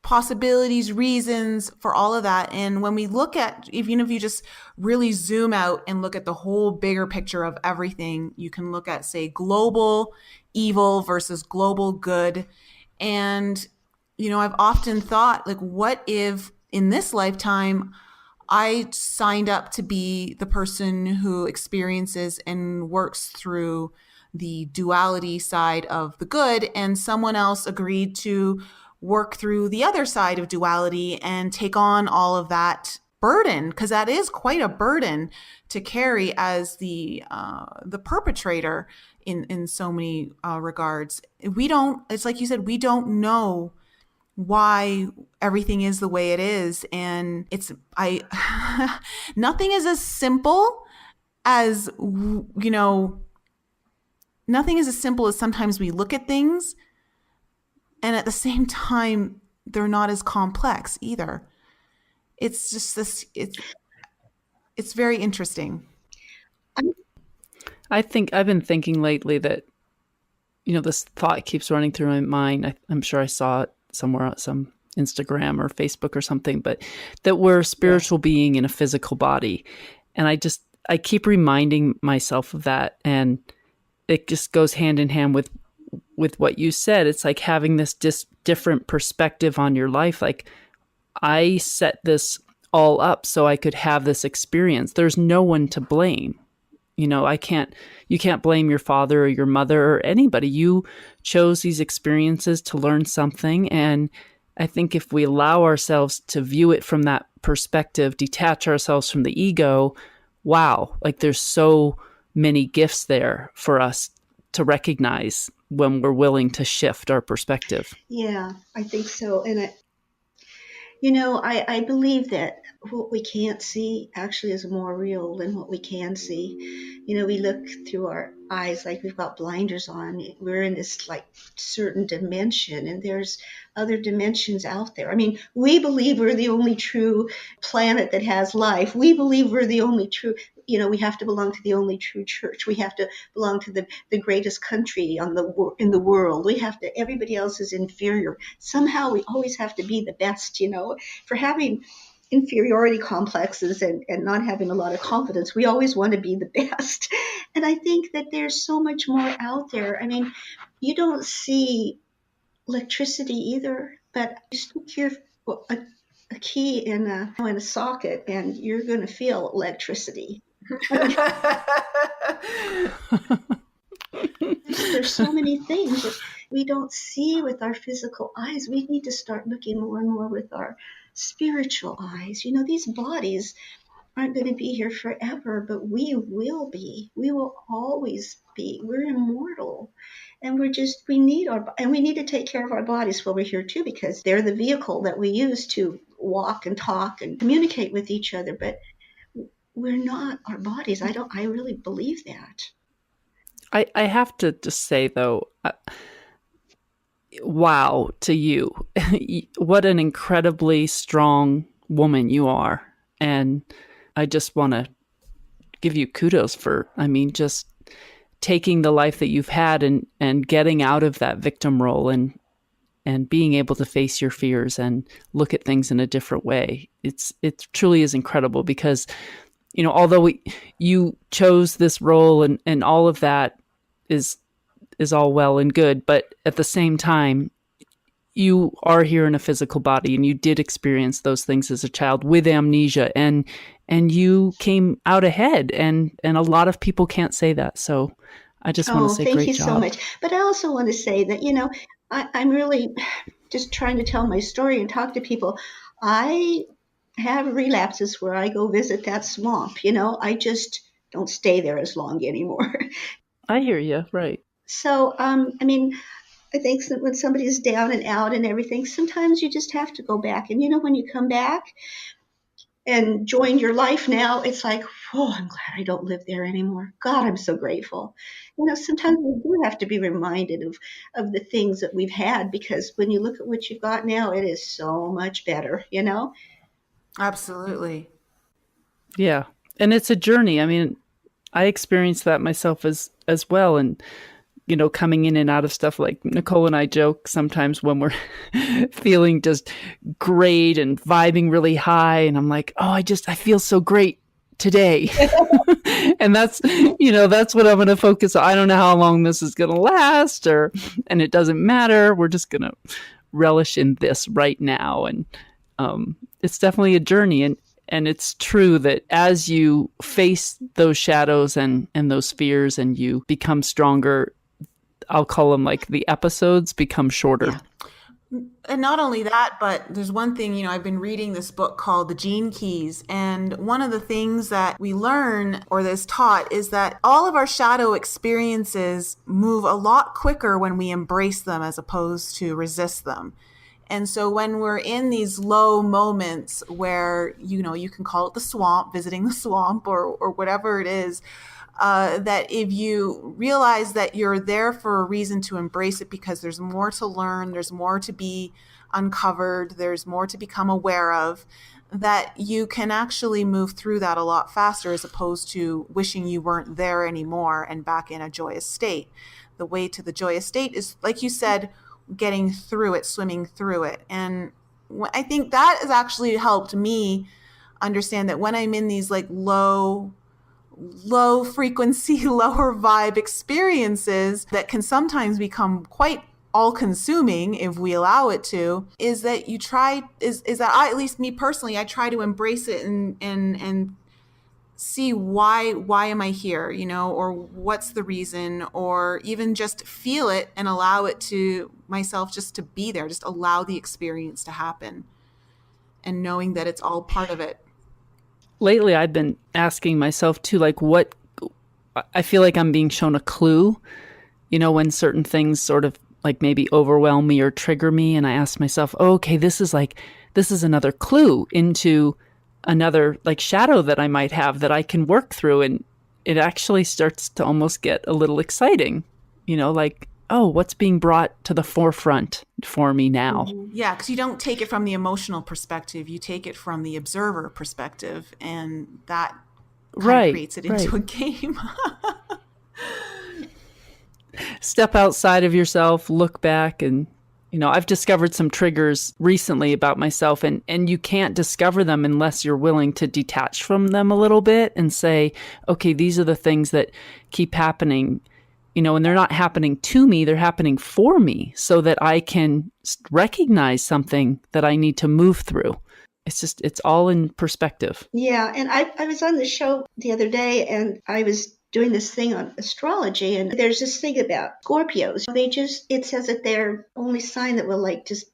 S2: possibilities, reasons for all of that. And when we look at, even if you just really zoom out and look at the whole bigger picture of everything, you can look at, say, global evil versus global good. And, I've often thought, like, what if in this lifetime I signed up to be the person who experiences and works through the duality side of the good, and someone else agreed to work through the other side of duality and take on all of that burden, because that is quite a burden to carry as the perpetrator in so many regards. It's like you said, we don't know why everything is the way it is. And nothing is as simple as, nothing is as simple as sometimes we look at things, and at the same time, they're not as complex either. It's just this, it's very interesting.
S1: I think I've been thinking lately that, this thought keeps running through my mind. I'm sure I saw it somewhere on some Instagram or Facebook or something, but that we're a spiritual being in a physical body. And I keep reminding myself of that. And it just goes hand in hand with what you said. It's like having this different perspective on your life. Like, I set this all up so I could have this experience. There's no one to blame. You can't blame your father or your mother or anybody. You chose these experiences to learn something. And I think if we allow ourselves to view it from that perspective, detach ourselves from the ego, wow, like there's so many gifts there for us to recognize when we're willing to shift our perspective.
S3: Yeah, I think so. And I believe that what we can't see actually is more real than what we can see. We look through our eyes like we've got blinders on. We're in this like certain dimension, and there's other dimensions out there. I mean, we believe we're the only true planet that has life. We believe we're the only true, we have to belong to the only true church. We have to belong to the greatest country in the world. Everybody else is inferior. Somehow we always have to be the best, for having inferiority complexes and not having a lot of confidence. We always want to be the best. And I think that there's so much more out there. I mean, you don't see electricity either, but you stick a key in a socket and you're going to feel electricity. There's so many things that we don't see with our physical eyes. We need to start looking more and more with our spiritual eyes. These bodies aren't going to be here forever, but we will be. We will always be. We're immortal. And we need to take care of our bodies while we're here too, because they're the vehicle that we use to walk and talk and communicate with each other. But we're not our bodies. I really believe that.
S1: I have to just say though, wow to you. What an incredibly strong woman you are. And I just want to give you kudos for, just taking the life that you've had and getting out of that victim role and being able to face your fears and look at things in a different way. It truly is incredible because, although you chose this role and all of that is all well and good, but at the same time, you are here in a physical body and you did experience those things as a child with amnesia and you came out ahead and a lot of people can't say that. So I just want to say great job.
S3: Thank you so much. But I also want to say that, I'm really just trying to tell my story and talk to people. I have relapses where I go visit that swamp. I just don't stay there as long anymore.
S1: I hear you. Right.
S3: So, I think that when somebody's down and out and everything, sometimes you just have to go back. And, when you come back and join your life now, it's like, oh, I'm glad I don't live there anymore. God, I'm so grateful. Sometimes we do have to be reminded of the things that we've had, because when you look at what you've got now, it is so much better,
S2: Absolutely.
S1: Yeah. And it's a journey. I experienced that myself as well. And, coming in and out of stuff, like Nicole and I joke sometimes when we're feeling just great and vibing really high. And I'm like, oh, I feel so great today. And that's what I'm going to focus on. I don't know how long this is going to last and it doesn't matter. We're just going to relish in this right now. And it's definitely a journey. And it's true that as you face those shadows and those fears and you become stronger, I'll call them like the episodes become shorter.
S2: Yeah. And not only that, but there's one thing, I've been reading this book called The Gene Keys. And one of the things that we learn or that's taught is that all of our shadow experiences move a lot quicker when we embrace them as opposed to resist them. And so when we're in these low moments where, you can call it the swamp, visiting the swamp or whatever it is, that if you realize that you're there for a reason to embrace it because there's more to learn, there's more to be uncovered, there's more to become aware of, that you can actually move through that a lot faster as opposed to wishing you weren't there anymore and back in a joyous state. The way to the joyous state is, like you said, getting through it, swimming through it. And I think that has actually helped me understand that when I'm in these like low frequency, lower vibe experiences that can sometimes become quite all-consuming if we allow it to, is that at least me personally, I try to embrace it and see why am I here, or what's the reason, or even just feel it and allow it to myself just to be there, just allow the experience to happen and knowing that it's all part of it.
S1: Lately, I've been asking myself too, like what I feel like I'm being shown a clue, when certain things sort of like maybe overwhelm me or trigger me. And I ask myself, oh, okay, this is another clue into another like shadow that I might have that I can work through. And it actually starts to almost get a little exciting, like, oh, what's being brought to the forefront for me now?
S2: Yeah, because you don't take it from the emotional perspective. You take it from the observer perspective, and that kind of creates it into a game.
S1: Step outside of yourself, look back, and, I've discovered some triggers recently about myself, and you can't discover them unless you're willing to detach from them a little bit and say, okay, these are the things that keep happening. And they're not happening to me, they're happening for me so that I can recognize something that I need to move through. It's all in perspective.
S3: Yeah. And I was on the show the other day and I was doing this thing on astrology, and there's this thing about Scorpios. It says that they're only sign that will like just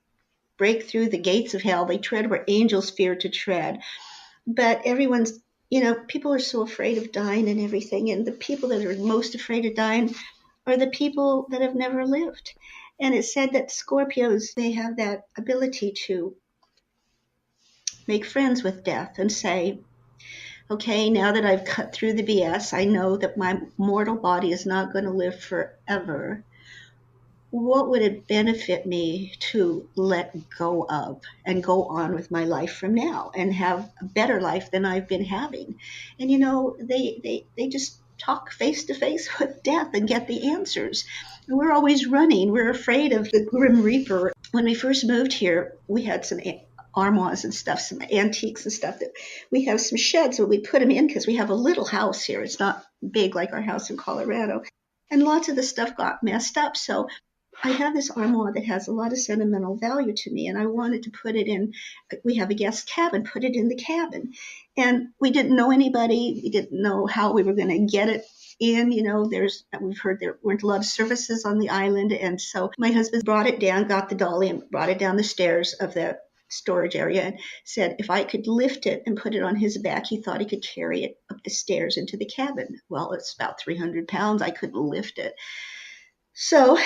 S3: break through the gates of hell. They tread where angels fear to tread. But everyone's, people are so afraid of dying and everything. And the people that are most afraid of dying are the people that have never lived. And it said that Scorpios, they have that ability to make friends with death and say, okay, now that I've cut through the BS, I know that my mortal body is not going to live forever. What would it benefit me to let go of and go on with my life from now and have a better life than I've been having? And, they just talk face to face with death and get the answers. And we're always running. We're afraid of the Grim Reaper. When we first moved here, we had some armoires and stuff, some antiques and stuff that we have some sheds where we put them in because we have a little house here. It's not big like our house in Colorado. And lots of the stuff got messed up. So I have this armoire that has a lot of sentimental value to me, and I wanted to put it in. We have a guest cabin, put it in the cabin. And we didn't know anybody. We didn't know how we were going to get it in. We've heard there weren't a lot of services on the island. And so my husband brought it down, got the dolly and brought it down the stairs of the storage area and said if I could lift it and put it on his back, he thought he could carry it up the stairs into the cabin. Well, it's about 300 pounds. I couldn't lift it. So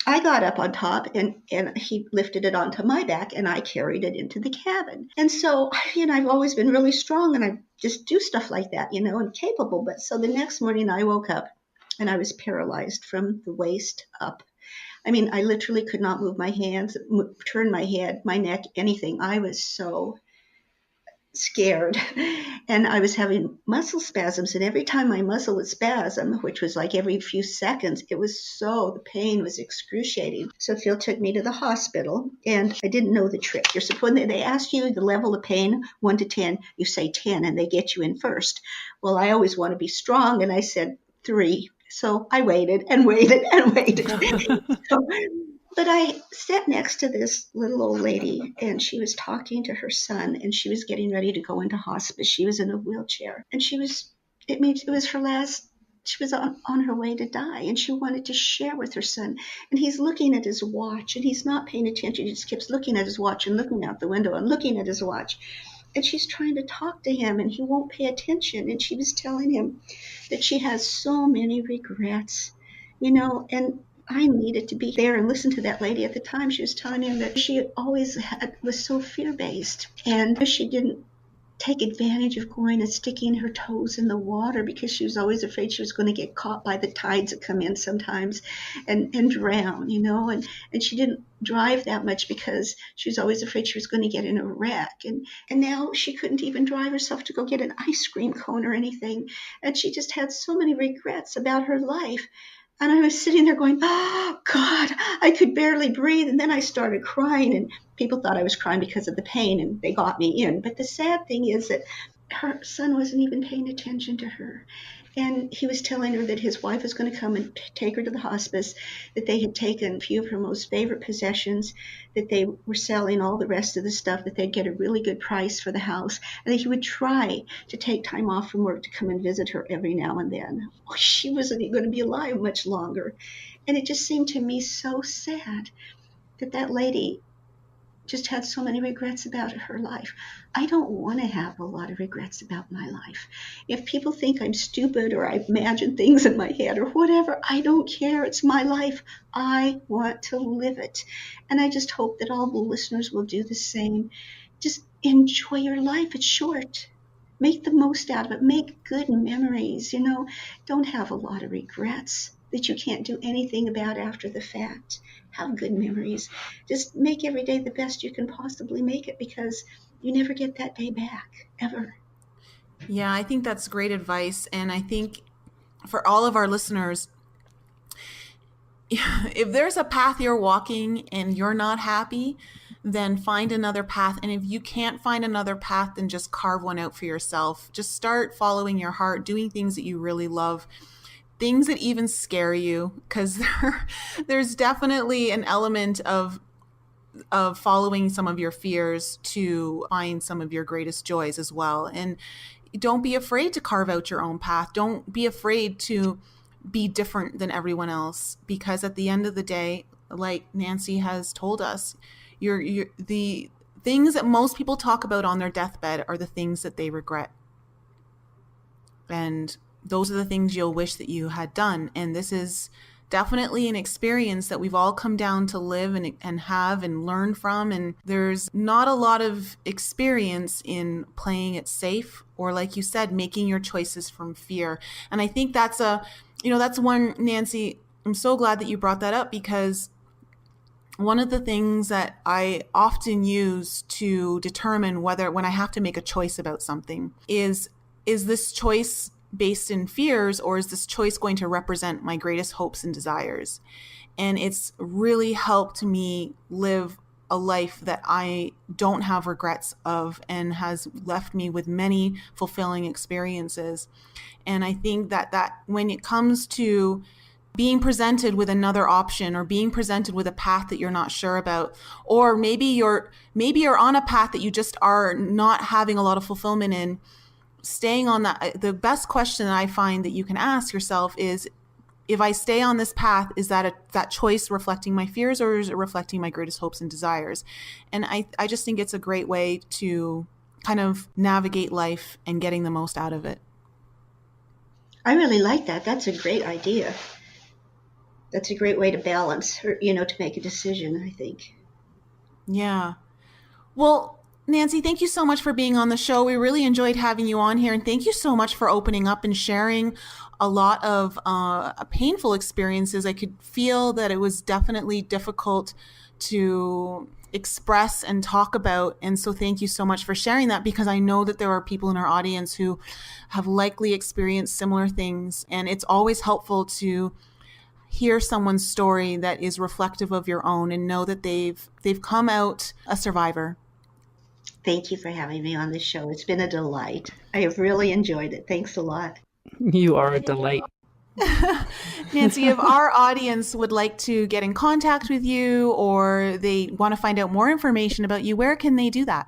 S3: I got up on top and he lifted it onto my back and I carried it into the cabin. And so, I've always been really strong and I just do stuff like that, and capable. But so the next morning I woke up and I was paralyzed from the waist up. I mean, I literally could not move my hands, turn my head, my neck, anything. I was so scared. And I was having muscle spasms. And every time my muscle would spasm, which was like every few seconds, the pain was excruciating. So Phil took me to the hospital and I didn't know the trick. They ask you the level of pain, 1 to 10, you say 10 and they get you in first. Well, I always want to be strong. And I said 3. So I waited and waited and waited. So But I sat next to this little old lady, and she was talking to her son, and she was getting ready to go into hospice. She was in a wheelchair, and it was her last, she was on her way to die, and she wanted to share with her son. And he's looking at his watch, and he's not paying attention. He just keeps looking at his watch and looking out the window and looking at his watch. And she's trying to talk to him, and he won't pay attention. And she was telling him that she has so many regrets, and I needed to be there and listen to that lady at the time. She was telling him that she always was so fear-based, and she didn't take advantage of going and sticking her toes in the water because she was always afraid she was going to get caught by the tides that come in sometimes and drown, and she didn't drive that much because she was always afraid she was going to get in a wreck. And now she couldn't even drive herself to go get an ice cream cone or anything. And she just had so many regrets about her life. And I was sitting there going, oh, God, I could barely breathe. And then I started crying, and people thought I was crying because of the pain, and they got me in. But the sad thing is that her son wasn't even paying attention to her. And he was telling her that his wife was going to come and take her to the hospice, that they had taken a few of her most favorite possessions, that they were selling all the rest of the stuff, that they'd get a really good price for the house, and that he would try to take time off from work to come and visit her every now and then. Oh, she wasn't going to be alive much longer. And it just seemed to me so sad that lady just had so many regrets about her life. I don't want to have a lot of regrets about my life. If people think I'm stupid or I imagine things in my head or whatever, I don't care. It's my life. I want to live it. And I just hope that all the listeners will do the same. Just enjoy your life. It's short. Make the most out of it. Make good memories. Don't have a lot of regrets that you can't do anything about after the fact. Have good memories. Just make every day the best you can possibly make it, because you never get that day back, ever.
S2: Yeah, I think that's great advice. And I think for all of our listeners, if there's a path you're walking and you're not happy, then find another path. And if you can't find another path, then just carve one out for yourself. Just start following your heart, doing things that you really love. Things that even scare you, because there's definitely an element of following some of your fears to find some of your greatest joys as well. And don't be afraid to carve out your own path. Don't be afraid to be different than everyone else, because at the end of the day, like Nancy has told us, the things that most people talk about on their deathbed are the things that they regret. And those are the things you'll wish that you had done. And this is definitely an experience that we've all come down to live and have and learn from. And there's not a lot of experience in playing it safe, or like you said, making your choices from fear. And I think that's one, Nancy, I'm so glad that you brought that up, because one of the things that I often use to determine when I have to make a choice about something is this choice based in fears, or is this choice going to represent my greatest hopes and desires? And it's really helped me live a life that I don't have regrets of, and has left me with many fulfilling experiences. And I think that when it comes to being presented with another option, or being presented with a path that you're not sure about, or maybe you're on a path that you just are not having a lot of fulfillment in, staying on that, the best question that I find that you can ask yourself is, if I stay on this path, is that choice reflecting my fears, or is it reflecting my greatest hopes and desires? And I just think it's a great way to kind of navigate life and getting the most out of it.
S3: I really like that. That's a great idea. That's a great way to balance, or, to make a decision, I think.
S2: Yeah. Well, Nancy, thank you so much for being on the show. We really enjoyed having you on here. And thank you so much for opening up and sharing a lot of painful experiences. I could feel that it was definitely difficult to express and talk about. And so thank you so much for sharing that, because I know that there are people in our audience who have likely experienced similar things. And it's always helpful to hear someone's story that is reflective of your own, and know that they've come out a survivor.
S3: Thank you for having me on this show. It's been a delight. I have really enjoyed it. Thanks a lot.
S1: You are a delight.
S2: Nancy, if our audience would like to get in contact with you or they want to find out more information about you, where can they do that?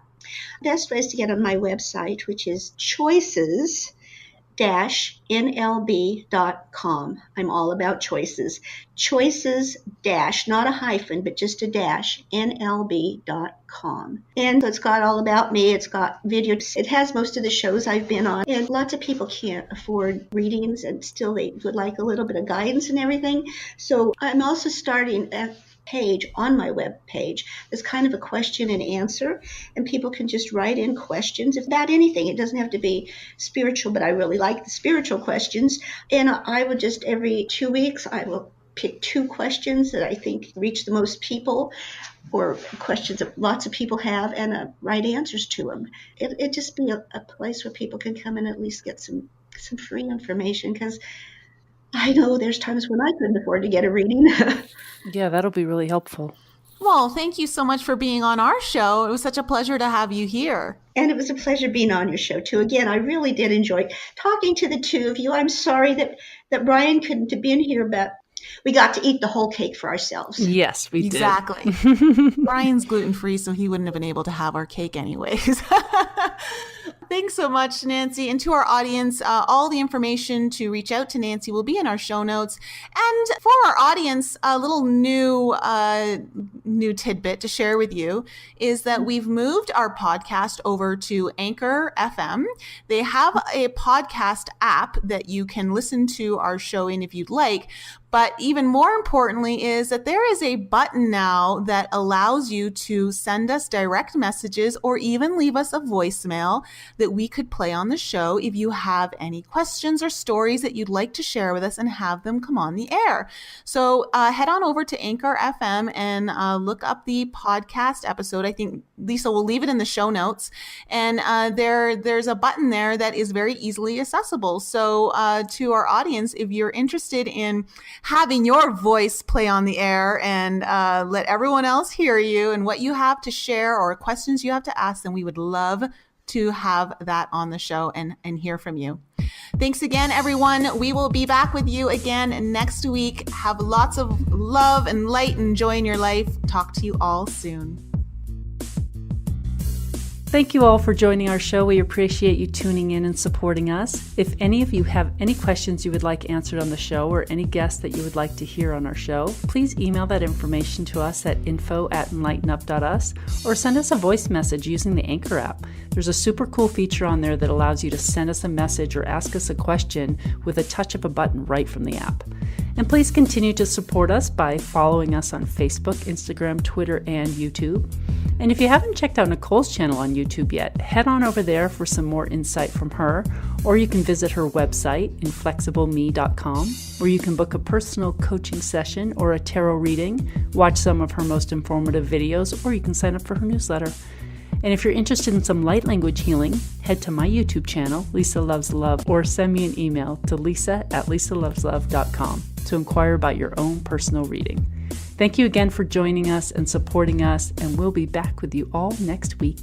S3: Best way is to get on my website, which is choices-nlb.com. I'm all about choices. Choices dash, not a hyphen, but just a dash, nlb.com. And it's got all about me. It's got videos. It has most of the shows I've been on. And lots of people can't afford readings and still they would like a little bit of guidance and everything. So I'm also starting a page on my web page. It's kind of a question and answer, and people can just write in questions about anything. It doesn't have to be spiritual, but I really like the spiritual questions. And I would just every 2 weeks, I will pick 2 questions that I think reach the most people, or questions that lots of people have, and write answers to them. It just be a place where people can come and at least get some free information, because I know there's times when I couldn't afford to get a reading.
S1: Yeah, that'll be really helpful.
S2: Well, thank you so much for being on our show. It was such a pleasure to have you here.
S3: And it was a pleasure being on your show, too. Again, I really did enjoy talking to the two of you. I'm sorry that Brian couldn't have been here, but we got to eat the whole cake for ourselves.
S1: Yes, we did.
S2: Exactly. Brian's gluten-free, so he wouldn't have been able to have our cake anyways. Thanks so much, Nancy. And to our audience, all the information to reach out to Nancy will be in our show notes. And for our audience, a little new tidbit to share with you is that we've moved our podcast over to Anchor FM. They have a podcast app that you can listen to our show in if you'd like. But even more importantly is that there is a button now that allows you to send us direct messages or even leave us a voicemail that we could play on the show if you have any questions or stories that you'd like to share with us and have them come on the air. So head on over to Anchor FM and look up the podcast episode. I think Lisa will leave it in the show notes. And there's a button there that is very easily accessible. So to our audience, if you're interested in having your voice play on the air and let everyone else hear you and what you have to share or questions you have to ask, then we would love to have that on the show and hear from you. Thanks again, everyone. We will be back with you again next week. Have lots of love and light and joy in your life. Talk to you all soon.
S1: Thank you all for joining our show. We appreciate you tuning in and supporting us. If any of you have any questions you would like answered on the show or any guests that you would like to hear on our show, please email that information to us at info@enlightenup.us or send us a voice message using the Anchor app. There's a super cool feature on there that allows you to send us a message or ask us a question with a touch of a button right from the app. And please continue to support us by following us on Facebook, Instagram, Twitter, and YouTube. And if you haven't checked out Nicole's channel on YouTube yet, head on over there for some more insight from her, or you can visit her website, inflexibleme.com, where you can book a personal coaching session or a tarot reading, watch some of her most informative videos, or you can sign up for her newsletter. And if you're interested in some light language healing, head to my YouTube channel, Lisa Loves Love, or send me an email to lisa@lisaloveslove.com to inquire about your own personal reading. Thank you again for joining us and supporting us, and we'll be back with you all next week.